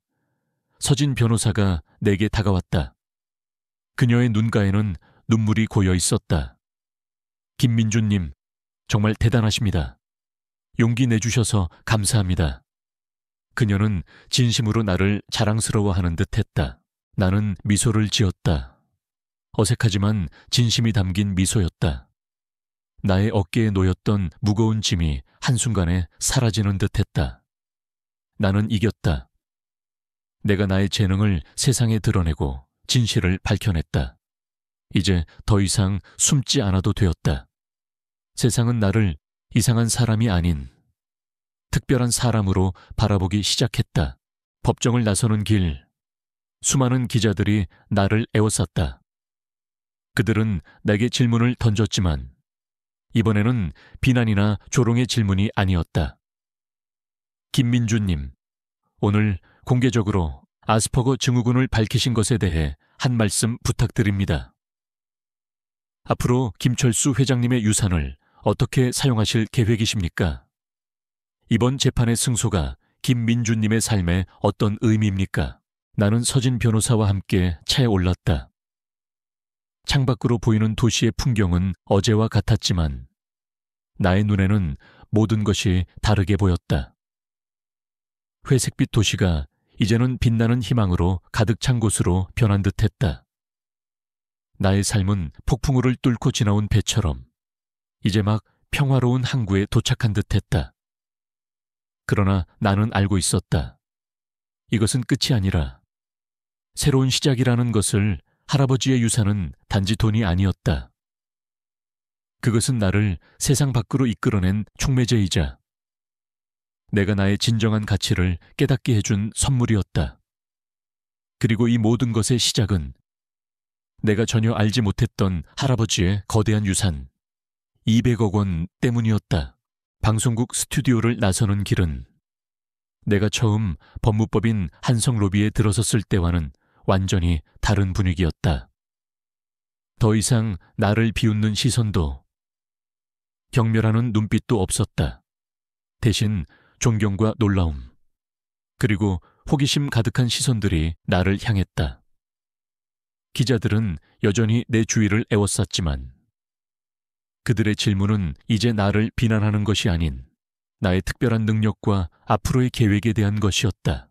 서진 변호사가 내게 다가왔다. 그녀의 눈가에는 눈물이 고여 있었다. 김민주님, 정말 대단하십니다. 용기 내주셔서 감사합니다. 그녀는 진심으로 나를 자랑스러워하는 듯 했다. 나는 미소를 지었다. 어색하지만 진심이 담긴 미소였다. 나의 어깨에 놓였던 무거운 짐이 한순간에 사라지는 듯 했다. 나는 이겼다. 내가 나의 재능을 세상에 드러내고 진실을 밝혀냈다. 이제 더 이상 숨지 않아도 되었다. 세상은 나를 이상한 사람이 아닌 특별한 사람으로 바라보기 시작했다. 법정을 나서는 길, 수많은 기자들이 나를 에워쌌다. 그들은 내게 질문을 던졌지만 이번에는 비난이나 조롱의 질문이 아니었다. 김민주님, 오늘 공개적으로 아스퍼거 증후군을 밝히신 것에 대해 한 말씀 부탁드립니다. 앞으로 김철수 회장님의 유산을 어떻게 사용하실 계획이십니까? 이번 재판의 승소가 김민주님의 삶에 어떤 의미입니까? 나는 서진 변호사와 함께 차에 올랐다. 창밖으로 보이는 도시의 풍경은 어제와 같았지만 나의 눈에는 모든 것이 다르게 보였다. 회색빛 도시가 이제는 빛나는 희망으로 가득 찬 곳으로 변한 듯했다. 나의 삶은 폭풍우를 뚫고 지나온 배처럼 이제 막 평화로운 항구에 도착한 듯했다. 그러나 나는 알고 있었다. 이것은 끝이 아니라 새로운 시작이라는 것을 할아버지의 유산은 단지 돈이 아니었다. 그것은 나를 세상 밖으로 이끌어낸 촉매제이자 내가 나의 진정한 가치를 깨닫게 해준 선물이었다. 그리고 이 모든 것의 시작은 내가 전혀 알지 못했던 할아버지의 거대한 유산, 200억 원 때문이었다. 방송국 스튜디오를 나서는 길은 내가 처음 법무법인 한성 로비에 들어섰을 때와는 완전히 다른 분위기였다. 더 이상 나를 비웃는 시선도 경멸하는 눈빛도 없었다. 대신 존경과 놀라움, 그리고 호기심 가득한 시선들이 나를 향했다. 기자들은 여전히 내 주위를 에워쌌지만 그들의 질문은 이제 나를 비난하는 것이 아닌 나의 특별한 능력과 앞으로의 계획에 대한 것이었다.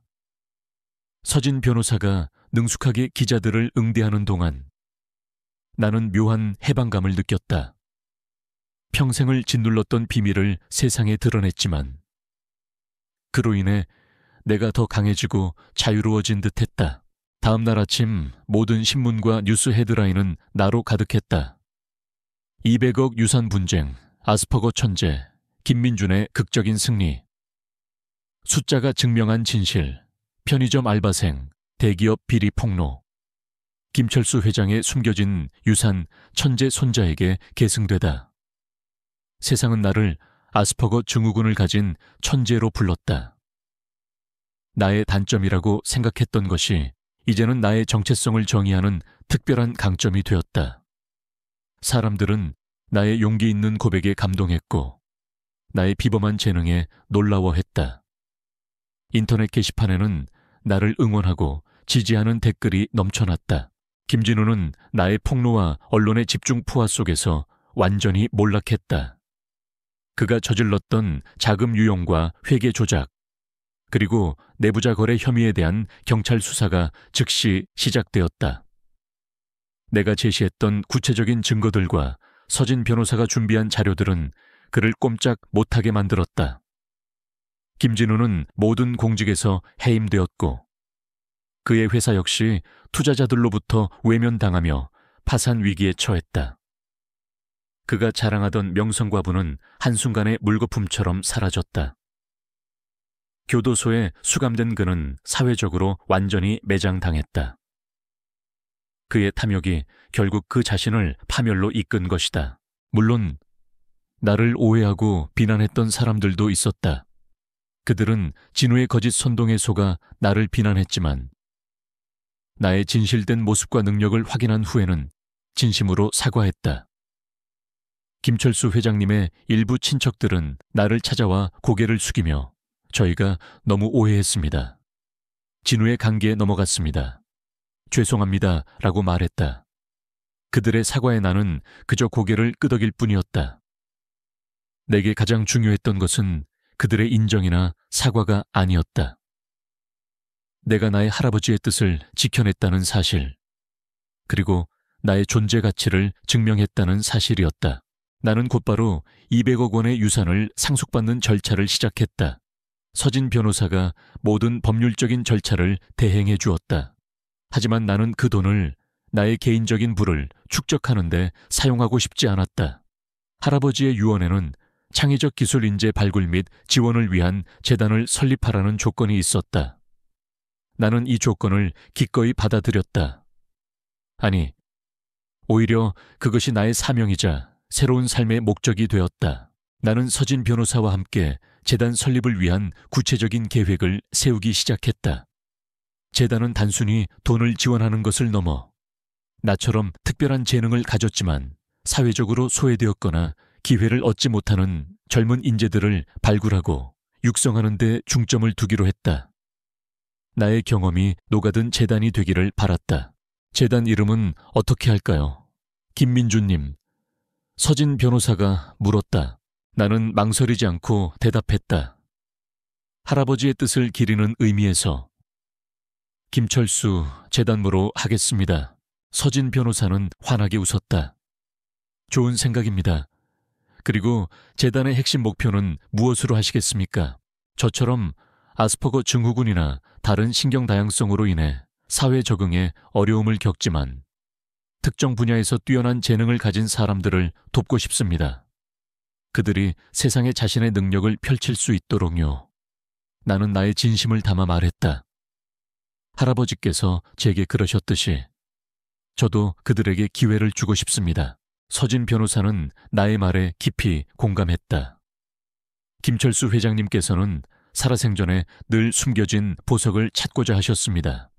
서진 변호사가 능숙하게 기자들을 응대하는 동안 나는 묘한 해방감을 느꼈다. 평생을 짓눌렀던 비밀을 세상에 드러냈지만 그로 인해 내가 더 강해지고 자유로워진 듯했다. 다음 날 아침 모든 신문과 뉴스 헤드라인은 나로 가득했다. 200억 유산 분쟁, 아스퍼거 천재, 김민준의 극적인 승리. 숫자가 증명한 진실, 편의점 알바생, 대기업 비리 폭로. 김철수 회장의 숨겨진 유산 천재 손자에게 계승되다. 세상은 나를 아스퍼거 증후군을 가진 천재로 불렀다. 나의 단점이라고 생각했던 것이 이제는 나의 정체성을 정의하는 특별한 강점이 되었다. 사람들은 나의 용기 있는 고백에 감동했고 나의 비범한 재능에 놀라워했다. 인터넷 게시판에는 나를 응원하고 지지하는 댓글이 넘쳐났다. 김진우는 나의 폭로와 언론의 집중 포화 속에서 완전히 몰락했다. 그가 저질렀던 자금 유용과 회계 조작, 그리고 내부자 거래 혐의에 대한 경찰 수사가 즉시 시작되었다. 내가 제시했던 구체적인 증거들과 서진 변호사가 준비한 자료들은 그를 꼼짝 못하게 만들었다. 김진우는 모든 공직에서 해임되었고 그의 회사 역시 투자자들로부터 외면당하며 파산 위기에 처했다. 그가 자랑하던 명성과 부는 한순간에 물거품처럼 사라졌다. 교도소에 수감된 그는 사회적으로 완전히 매장당했다. 그의 탐욕이 결국 그 자신을 파멸로 이끈 것이다. 물론 나를 오해하고 비난했던 사람들도 있었다. 그들은 진우의 거짓 선동에 속아 나를 비난했지만 나의 진실된 모습과 능력을 확인한 후에는 진심으로 사과했다. 김철수 회장님의 일부 친척들은 나를 찾아와 고개를 숙이며 저희가 너무 오해했습니다. 진우의 관계에 넘어갔습니다. 죄송합니다 라고 말했다. 그들의 사과에 나는 그저 고개를 끄덕일 뿐이었다. 내게 가장 중요했던 것은 그들의 인정이나 사과가 아니었다. 내가 나의 할아버지의 뜻을 지켜냈다는 사실, 그리고 나의 존재 가치를 증명했다는 사실이었다. 나는 곧바로 200억 원의 유산을 상속받는 절차를 시작했다. 서진 변호사가 모든 법률적인 절차를 대행해 주었다. 하지만 나는 그 돈을 나의 개인적인 부를 축적하는 데 사용하고 싶지 않았다. 할아버지의 유언에는 창의적 기술 인재 발굴 및 지원을 위한 재단을 설립하라는 조건이 있었다. 나는 이 조건을 기꺼이 받아들였다. 아니, 오히려 그것이 나의 사명이자 새로운 삶의 목적이 되었다. 나는 서진 변호사와 함께 재단 설립을 위한 구체적인 계획을 세우기 시작했다. 재단은 단순히 돈을 지원하는 것을 넘어 나처럼 특별한 재능을 가졌지만 사회적으로 소외되었거나 기회를 얻지 못하는 젊은 인재들을 발굴하고 육성하는 데 중점을 두기로 했다. 나의 경험이 녹아든 재단이 되기를 바랐다. 재단 이름은 어떻게 할까요? 김민주님, 서진 변호사가 물었다. 나는 망설이지 않고 대답했다. 할아버지의 뜻을 기리는 의미에서 김철수 재단무로 하겠습니다. 서진 변호사는 환하게 웃었다. 좋은 생각입니다. 그리고 재단의 핵심 목표는 무엇으로 하시겠습니까? 저처럼 아스퍼거 증후군이나 다른 신경 다양성으로 인해 사회 적응에 어려움을 겪지만 특정 분야에서 뛰어난 재능을 가진 사람들을 돕고 싶습니다. 그들이 세상에 자신의 능력을 펼칠 수 있도록요. 나는 나의 진심을 담아 말했다. 할아버지께서 제게 그러셨듯이 저도 그들에게 기회를 주고 싶습니다. 서진 변호사는 나의 말에 깊이 공감했다. 김철수 회장님께서는 살아생전에 늘 숨겨진 보석을 찾고자 하셨습니다.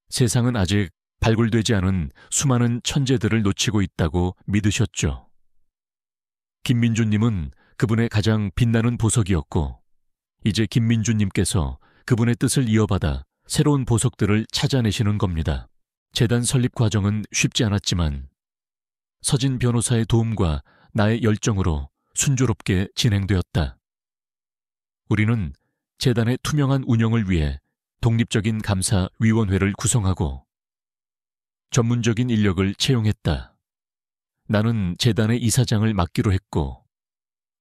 세상은 아직 발굴되지 않은 수많은 천재들을 놓치고 있다고 믿으셨죠. 김민주님은 그분의 가장 빛나는 보석이었고, 이제 김민주님께서 그분의 뜻을 이어받아 새로운 보석들을 찾아내시는 겁니다. 재단 설립 과정은 쉽지 않았지만 서진 변호사의 도움과 나의 열정으로 순조롭게 진행되었다. 우리는 재단의 투명한 운영을 위해 독립적인 감사위원회를 구성하고 전문적인 인력을 채용했다. 나는 재단의 이사장을 맡기로 했고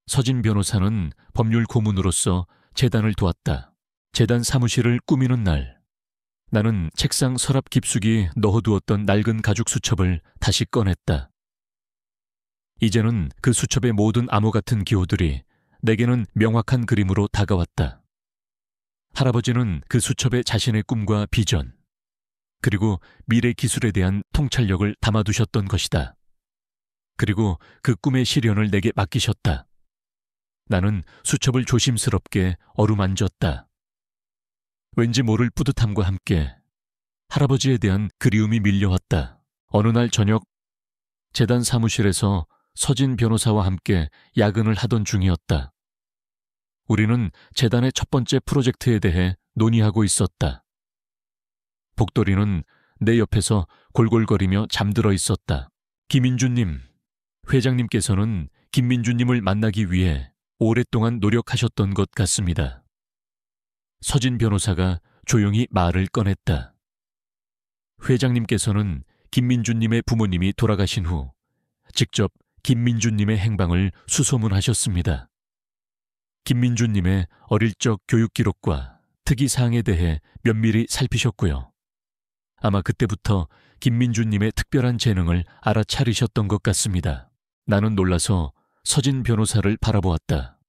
서진 변호사는 법률 고문으로서 재단을 도왔다. 재단 사무실을 꾸미는 날, 나는 책상 서랍 깊숙이 넣어두었던 낡은 가죽 수첩을 다시 꺼냈다. 이제는 그 수첩의 모든 암호 같은 기호들이 내게는 명확한 그림으로 다가왔다. 할아버지는 그 수첩에 자신의 꿈과 비전, 그리고 미래 기술에 대한 통찰력을 담아두셨던 것이다. 그리고 그 꿈의 실현을 내게 맡기셨다. 나는 수첩을 조심스럽게 어루만졌다. 왠지 모를 뿌듯함과 함께 할아버지에 대한 그리움이 밀려왔다. 어느 날 저녁, 재단 사무실에서 서진 변호사와 함께 야근을 하던 중이었다. 우리는 재단의 첫 번째 프로젝트에 대해 논의하고 있었다. 복돌이는 내 옆에서 골골거리며 잠들어 있었다. 김민주님, 회장님께서는 김민주님을 만나기 위해 오랫동안 노력하셨던 것 같습니다. 서진 변호사가 조용히 말을 꺼냈다. 회장님께서는 김민주님의 부모님이 돌아가신 후 직접 김민주님의 행방을 수소문하셨습니다. 김민주님의 어릴 적 교육 기록과 특이사항에 대해 면밀히 살피셨고요. 아마 그때부터 김민주님의 특별한 재능을 알아차리셨던 것 같습니다. 나는 놀라서 서진 변호사를 바라보았다.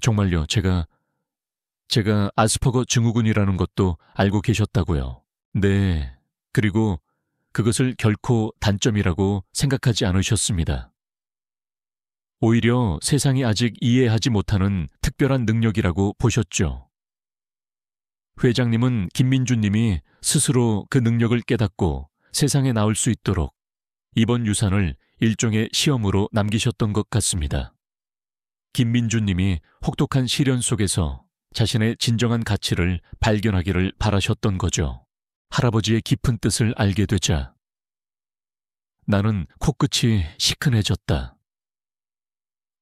정말요, 제가 아스퍼거 증후군이라는 것도 알고 계셨다고요. 네, 그리고 그것을 결코 단점이라고 생각하지 않으셨습니다. 오히려 세상이 아직 이해하지 못하는 특별한 능력이라고 보셨죠. 회장님은 김민주님이 스스로 그 능력을 깨닫고 세상에 나올 수 있도록 이번 유산을 일종의 시험으로 남기셨던 것 같습니다. 김민주님이 혹독한 시련 속에서 자신의 진정한 가치를 발견하기를 바라셨던 거죠. 할아버지의 깊은 뜻을 알게 되자 나는 코끝이 시큰해졌다.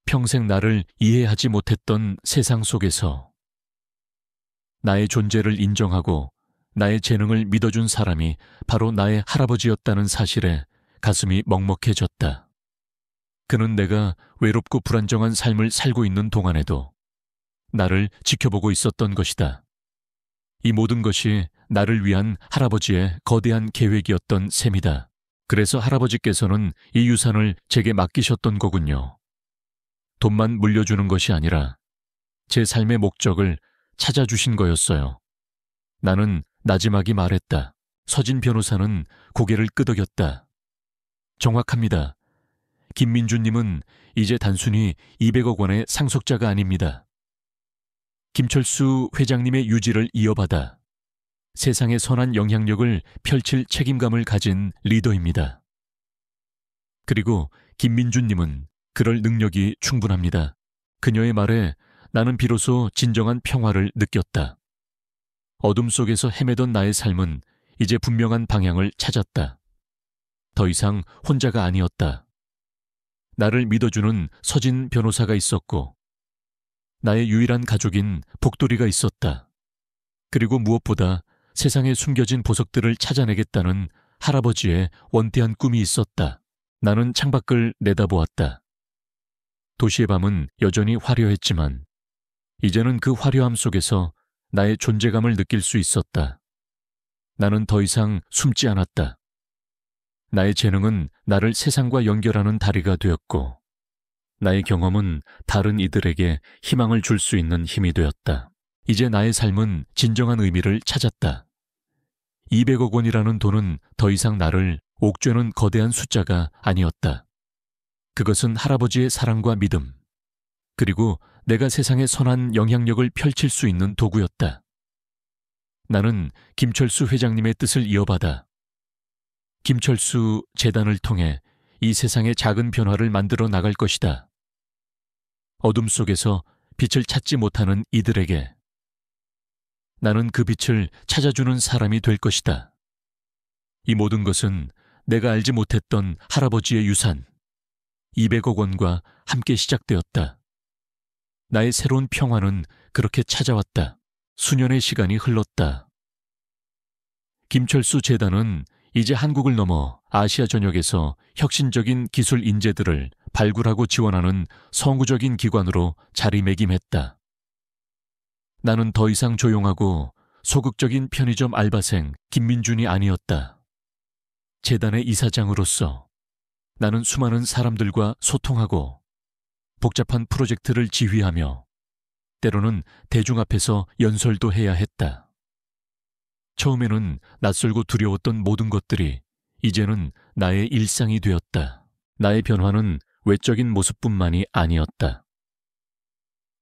평생 나를 이해하지 못했던 세상 속에서 나의 존재를 인정하고 나의 재능을 믿어준 사람이 바로 나의 할아버지였다는 사실에 가슴이 먹먹해졌다. 그는 내가 외롭고 불안정한 삶을 살고 있는 동안에도 나를 지켜보고 있었던 것이다. 이 모든 것이 나를 위한 할아버지의 거대한 계획이었던 셈이다. 그래서 할아버지께서는 이 유산을 제게 맡기셨던 거군요. 돈만 물려주는 것이 아니라 제 삶의 목적을 찾아주신 거였어요. 나는 나지막이 말했다. 서진 변호사는 고개를 끄덕였다. 정확합니다. 김민주님은 이제 단순히 200억 원의 상속자가 아닙니다. 김철수 회장님의 유지를 이어받아 세상에 선한 영향력을 펼칠 책임감을 가진 리더입니다. 그리고 김민주님은 그럴 능력이 충분합니다. 그녀의 말에 나는 비로소 진정한 평화를 느꼈다. 어둠 속에서 헤매던 나의 삶은 이제 분명한 방향을 찾았다. 더 이상 혼자가 아니었다. 나를 믿어주는 서진 변호사가 있었고 나의 유일한 가족인 복돌이가 있었다. 그리고 무엇보다 세상에 숨겨진 보석들을 찾아내겠다는 할아버지의 원대한 꿈이 있었다. 나는 창밖을 내다보았다. 도시의 밤은 여전히 화려했지만 이제는 그 화려함 속에서 나의 존재감을 느낄 수 있었다. 나는 더 이상 숨지 않았다. 나의 재능은 나를 세상과 연결하는 다리가 되었고, 나의 경험은 다른 이들에게 희망을 줄 수 있는 힘이 되었다. 이제 나의 삶은 진정한 의미를 찾았다. 200억 원이라는 돈은 더 이상 나를 옥죄는 거대한 숫자가 아니었다. 그것은 할아버지의 사랑과 믿음, 그리고 내가 세상에 선한 영향력을 펼칠 수 있는 도구였다. 나는 김철수 회장님의 뜻을 이어받아 김철수 재단을 통해 이 세상의 작은 변화를 만들어 나갈 것이다. 어둠 속에서 빛을 찾지 못하는 이들에게 나는 그 빛을 찾아주는 사람이 될 것이다. 이 모든 것은 내가 알지 못했던 할아버지의 유산, 200억 원과 함께 시작되었다. 나의 새로운 평화는 그렇게 찾아왔다. 수년의 시간이 흘렀다. 김철수 재단은 이제 한국을 넘어 아시아 전역에서 혁신적인 기술 인재들을 발굴하고 지원하는 성구적인 기관으로 자리매김했다. 나는 더 이상 조용하고 소극적인 편의점 알바생 김민준이 아니었다. 재단의 이사장으로서 나는 수많은 사람들과 소통하고 복잡한 프로젝트를 지휘하며 때로는 대중 앞에서 연설도 해야 했다. 처음에는 낯설고 두려웠던 모든 것들이 이제는 나의 일상이 되었다. 나의 변화는 외적인 모습뿐만이 아니었다.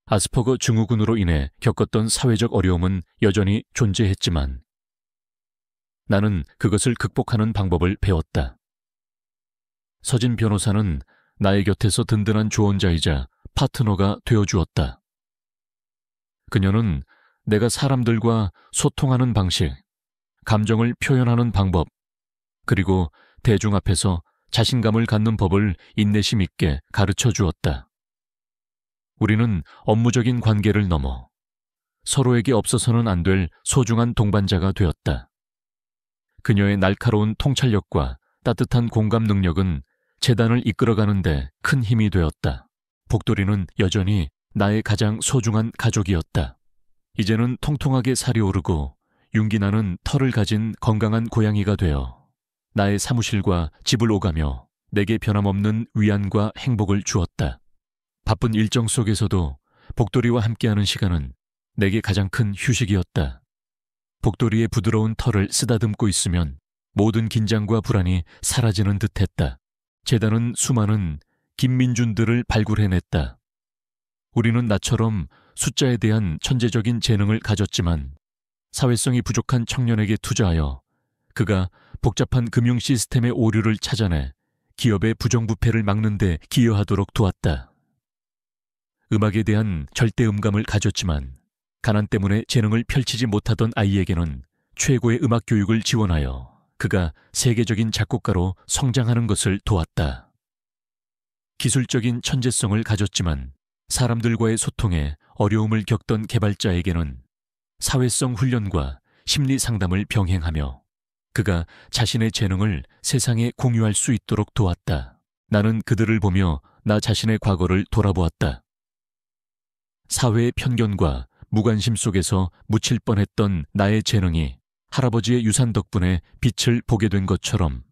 아스퍼거 증후군으로 인해 겪었던 사회적 어려움은 여전히 존재했지만 나는 그것을 극복하는 방법을 배웠다. 서진 변호사는 나의 곁에서 든든한 조언자이자 파트너가 되어주었다. 그녀는 내가 사람들과 소통하는 방식, 감정을 표현하는 방법, 그리고 대중 앞에서 자신감을 갖는 법을 인내심 있게 가르쳐 주었다. 우리는 업무적인 관계를 넘어 서로에게 없어서는 안 될 소중한 동반자가 되었다. 그녀의 날카로운 통찰력과 따뜻한 공감 능력은 재단을 이끌어가는데 큰 힘이 되었다. 복돌이는 여전히 나의 가장 소중한 가족이었다. 이제는 통통하게 살이 오르고 윤기 나는 털을 가진 건강한 고양이가 되어 나의 사무실과 집을 오가며 내게 변함없는 위안과 행복을 주었다. 바쁜 일정 속에서도 복돌이와 함께하는 시간은 내게 가장 큰 휴식이었다. 복돌이의 부드러운 털을 쓰다듬고 있으면 모든 긴장과 불안이 사라지는 듯했다. 재단은 수많은 김민준들을 발굴해냈다. 우리는 나처럼 숫자에 대한 천재적인 재능을 가졌지만 사회성이 부족한 청년에게 투자하여 그가 복잡한 금융 시스템의 오류를 찾아내 기업의 부정부패를 막는 데 기여하도록 도왔다. 음악에 대한 절대음감을 가졌지만 가난 때문에 재능을 펼치지 못하던 아이에게는 최고의 음악 교육을 지원하여 그가 세계적인 작곡가로 성장하는 것을 도왔다. 기술적인 천재성을 가졌지만 사람들과의 소통에 어려움을 겪던 개발자에게는 사회성 훈련과 심리 상담을 병행하며 그가 자신의 재능을 세상에 공유할 수 있도록 도왔다. 나는 그들을 보며 나 자신의 과거를 돌아보았다. 사회의 편견과 무관심 속에서 묻힐 뻔했던 나의 재능이 할아버지의 유산 덕분에 빛을 보게 된 것처럼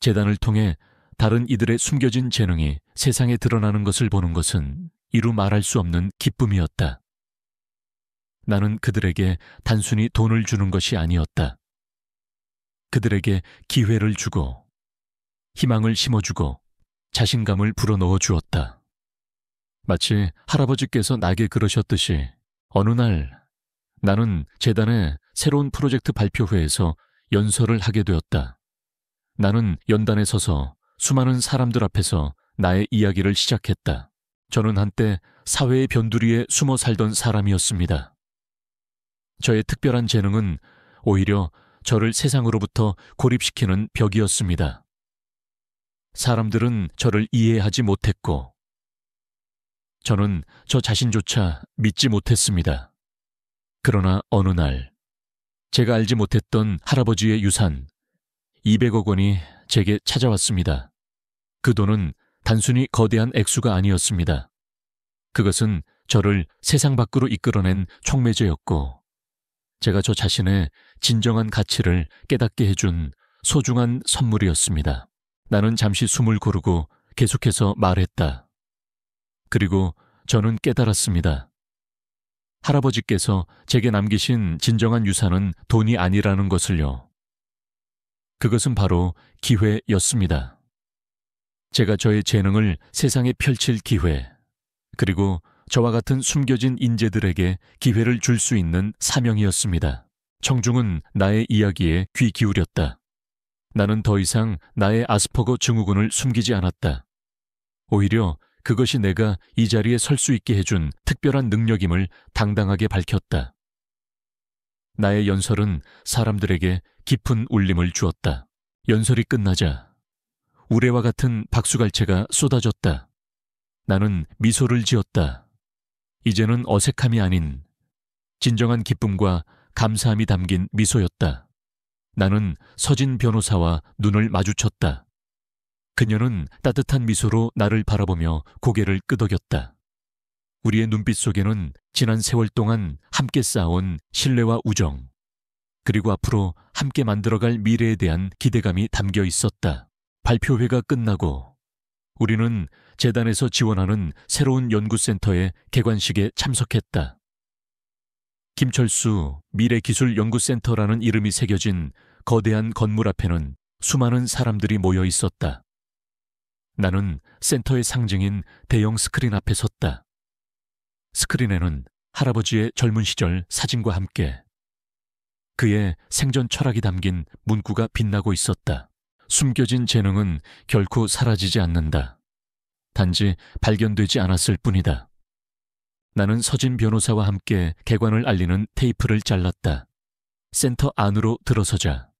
재단을 통해 다른 이들의 숨겨진 재능이 세상에 드러나는 것을 보는 것은 이루 말할 수 없는 기쁨이었다. 나는 그들에게 단순히 돈을 주는 것이 아니었다. 그들에게 기회를 주고 희망을 심어주고 자신감을 불어넣어 주었다. 마치 할아버지께서 나에게 그러셨듯이 어느 날 나는 재단의 새로운 프로젝트 발표회에서 연설을 하게 되었다. 나는 연단에 서서 수많은 사람들 앞에서 나의 이야기를 시작했다. 저는 한때 사회의 변두리에 숨어 살던 사람이었습니다. 저의 특별한 재능은 오히려 저를 세상으로부터 고립시키는 벽이었습니다. 사람들은 저를 이해하지 못했고 저는 저 자신조차 믿지 못했습니다. 그러나 어느 날 제가 알지 못했던 할아버지의 유산 200억 원이 제게 찾아왔습니다. 그 돈은 단순히 거대한 액수가 아니었습니다. 그것은 저를 세상 밖으로 이끌어낸 촉매제였고, 제가 저 자신의 진정한 가치를 깨닫게 해준 소중한 선물이었습니다. 나는 잠시 숨을 고르고 계속해서 말했다. 그리고 저는 깨달았습니다. 할아버지께서 제게 남기신 진정한 유산은 돈이 아니라는 것을요. 그것은 바로 기회였습니다. 제가 저의 재능을 세상에 펼칠 기회, 그리고 저와 같은 숨겨진 인재들에게 기회를 줄 수 있는 사명이었습니다. 청중은 나의 이야기에 귀 기울였다. 나는 더 이상 나의 아스퍼거 증후군을 숨기지 않았다. 오히려 그것이 내가 이 자리에 설 수 있게 해준 특별한 능력임을 당당하게 밝혔다. 나의 연설은 사람들에게 깊은 울림을 주었다. 연설이 끝나자 우레와 같은 박수갈채가 쏟아졌다. 나는 미소를 지었다. 이제는 어색함이 아닌 진정한 기쁨과 감사함이 담긴 미소였다. 나는 서진 변호사와 눈을 마주쳤다. 그녀는 따뜻한 미소로 나를 바라보며 고개를 끄덕였다. 우리의 눈빛 속에는 지난 세월 동안 함께 쌓아온 신뢰와 우정, 그리고 앞으로 함께 만들어갈 미래에 대한 기대감이 담겨 있었다. 발표회가 끝나고 우리는 재단에서 지원하는 새로운 연구센터의 개관식에 참석했다. 김철수 미래기술연구센터라는 이름이 새겨진 거대한 건물 앞에는 수많은 사람들이 모여 있었다. 나는 센터의 상징인 대형 스크린 앞에 섰다. 스크린에는 할아버지의 젊은 시절 사진과 함께 그의 생전 철학이 담긴 문구가 빛나고 있었다. 숨겨진 재능은 결코 사라지지 않는다. 단지 발견되지 않았을 뿐이다. 나는 서진 변호사와 함께 개관을 알리는 테이프를 잘랐다. 센터 안으로 들어서자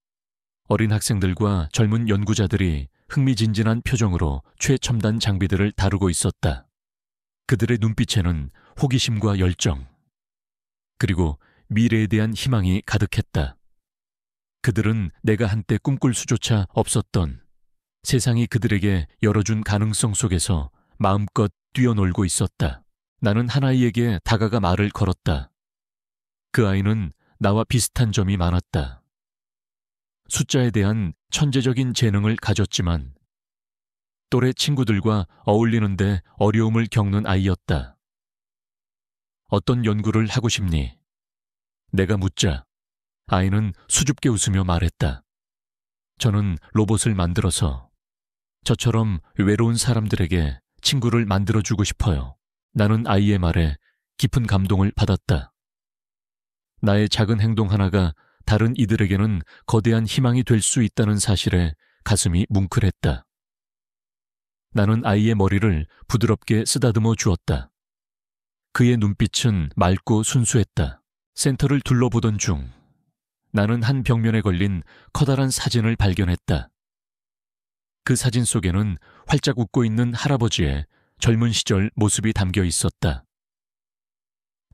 어린 학생들과 젊은 연구자들이 흥미진진한 표정으로 최첨단 장비들을 다루고 있었다. 그들의 눈빛에는 호기심과 열정, 그리고 미래에 대한 희망이 가득했다. 그들은 내가 한때 꿈꿀 수조차 없었던 세상이 그들에게 열어준 가능성 속에서 마음껏 뛰어놀고 있었다. 나는 한 아이에게 다가가 말을 걸었다. 그 아이는 나와 비슷한 점이 많았다. 숫자에 대한 천재적인 재능을 가졌지만 또래 친구들과 어울리는데 어려움을 겪는 아이였다. 어떤 연구를 하고 싶니? 내가 묻자 아이는 수줍게 웃으며 말했다. 저는 로봇을 만들어서 저처럼 외로운 사람들에게 친구를 만들어주고 싶어요. 나는 아이의 말에 깊은 감동을 받았다. 나의 작은 행동 하나가 다른 이들에게는 거대한 희망이 될 수 있다는 사실에 가슴이 뭉클했다. 나는 아이의 머리를 부드럽게 쓰다듬어 주었다. 그의 눈빛은 맑고 순수했다. 센터를 둘러보던 중 나는 한 벽면에 걸린 커다란 사진을 발견했다. 그 사진 속에는 활짝 웃고 있는 할아버지의 젊은 시절 모습이 담겨 있었다.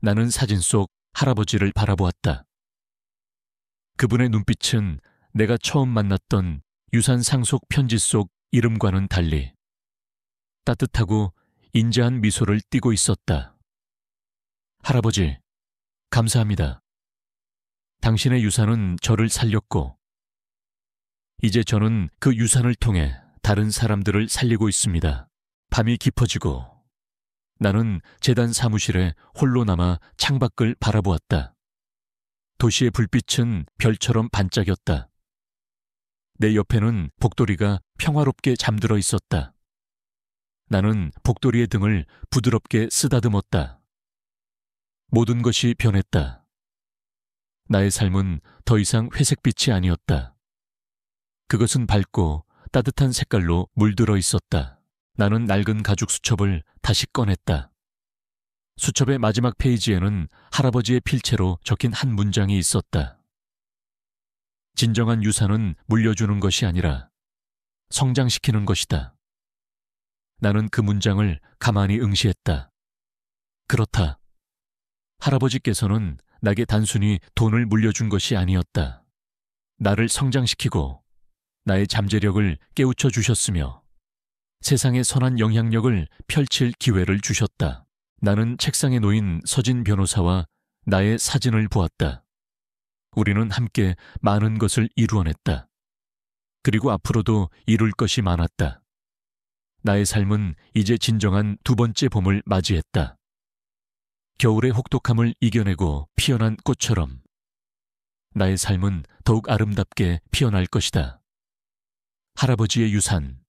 나는 사진 속 할아버지를 바라보았다. 그분의 눈빛은 내가 처음 만났던 유산 상속 편지 속 이름과는 달리 따뜻하고 인자한 미소를 띠고 있었다. 할아버지, 감사합니다. 당신의 유산은 저를 살렸고 이제 저는 그 유산을 통해 다른 사람들을 살리고 있습니다. 밤이 깊어지고 나는 재단 사무실에 홀로 남아 창밖을 바라보았다. 도시의 불빛은 별처럼 반짝였다. 내 옆에는 복돌이가 평화롭게 잠들어 있었다. 나는 복돌이의 등을 부드럽게 쓰다듬었다. 모든 것이 변했다. 나의 삶은 더 이상 회색빛이 아니었다. 그것은 밝고 따뜻한 색깔로 물들어 있었다. 나는 낡은 가죽 수첩을 다시 꺼냈다. 수첩의 마지막 페이지에는 할아버지의 필체로 적힌 한 문장이 있었다. 진정한 유산은 물려주는 것이 아니라 성장시키는 것이다. 나는 그 문장을 가만히 응시했다. 그렇다. 할아버지께서는 나에게 단순히 돈을 물려준 것이 아니었다. 나를 성장시키고 나의 잠재력을 깨우쳐 주셨으며 세상에 선한 영향력을 펼칠 기회를 주셨다. 나는 책상에 놓인 서진 변호사와 나의 사진을 보았다. 우리는 함께 많은 것을 이루어냈다. 그리고 앞으로도 이룰 것이 많았다. 나의 삶은 이제 진정한 두 번째 봄을 맞이했다. 겨울의 혹독함을 이겨내고 피어난 꽃처럼 나의 삶은 더욱 아름답게 피어날 것이다. 할아버지의 유산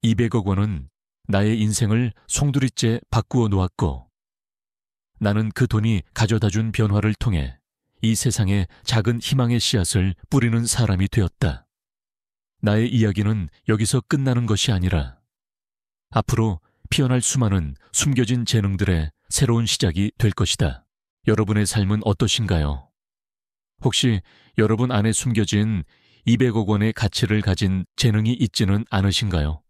200억 원은 나의 인생을 송두리째 바꾸어 놓았고 나는 그 돈이 가져다준 변화를 통해 이 세상에 작은 희망의 씨앗을 뿌리는 사람이 되었다. 나의 이야기는 여기서 끝나는 것이 아니라 앞으로 피어날 수많은 숨겨진 재능들의 새로운 시작이 될 것이다. 여러분의 삶은 어떠신가요? 혹시 여러분 안에 숨겨진 200억 원의 가치를 가진 재능이 있지는 않으신가요?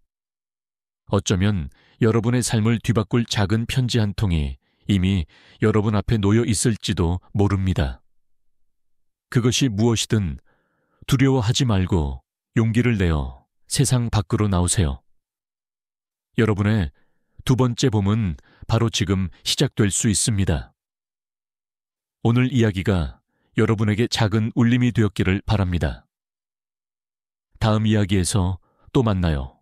어쩌면 여러분의 삶을 뒤바꿀 작은 편지 한 통이 이미 여러분 앞에 놓여 있을지도 모릅니다. 그것이 무엇이든 두려워하지 말고 용기를 내어 세상 밖으로 나오세요. 여러분의 두 번째 봄은 바로 지금 시작될 수 있습니다. 오늘 이야기가 여러분에게 작은 울림이 되었기를 바랍니다. 다음 이야기에서 또 만나요.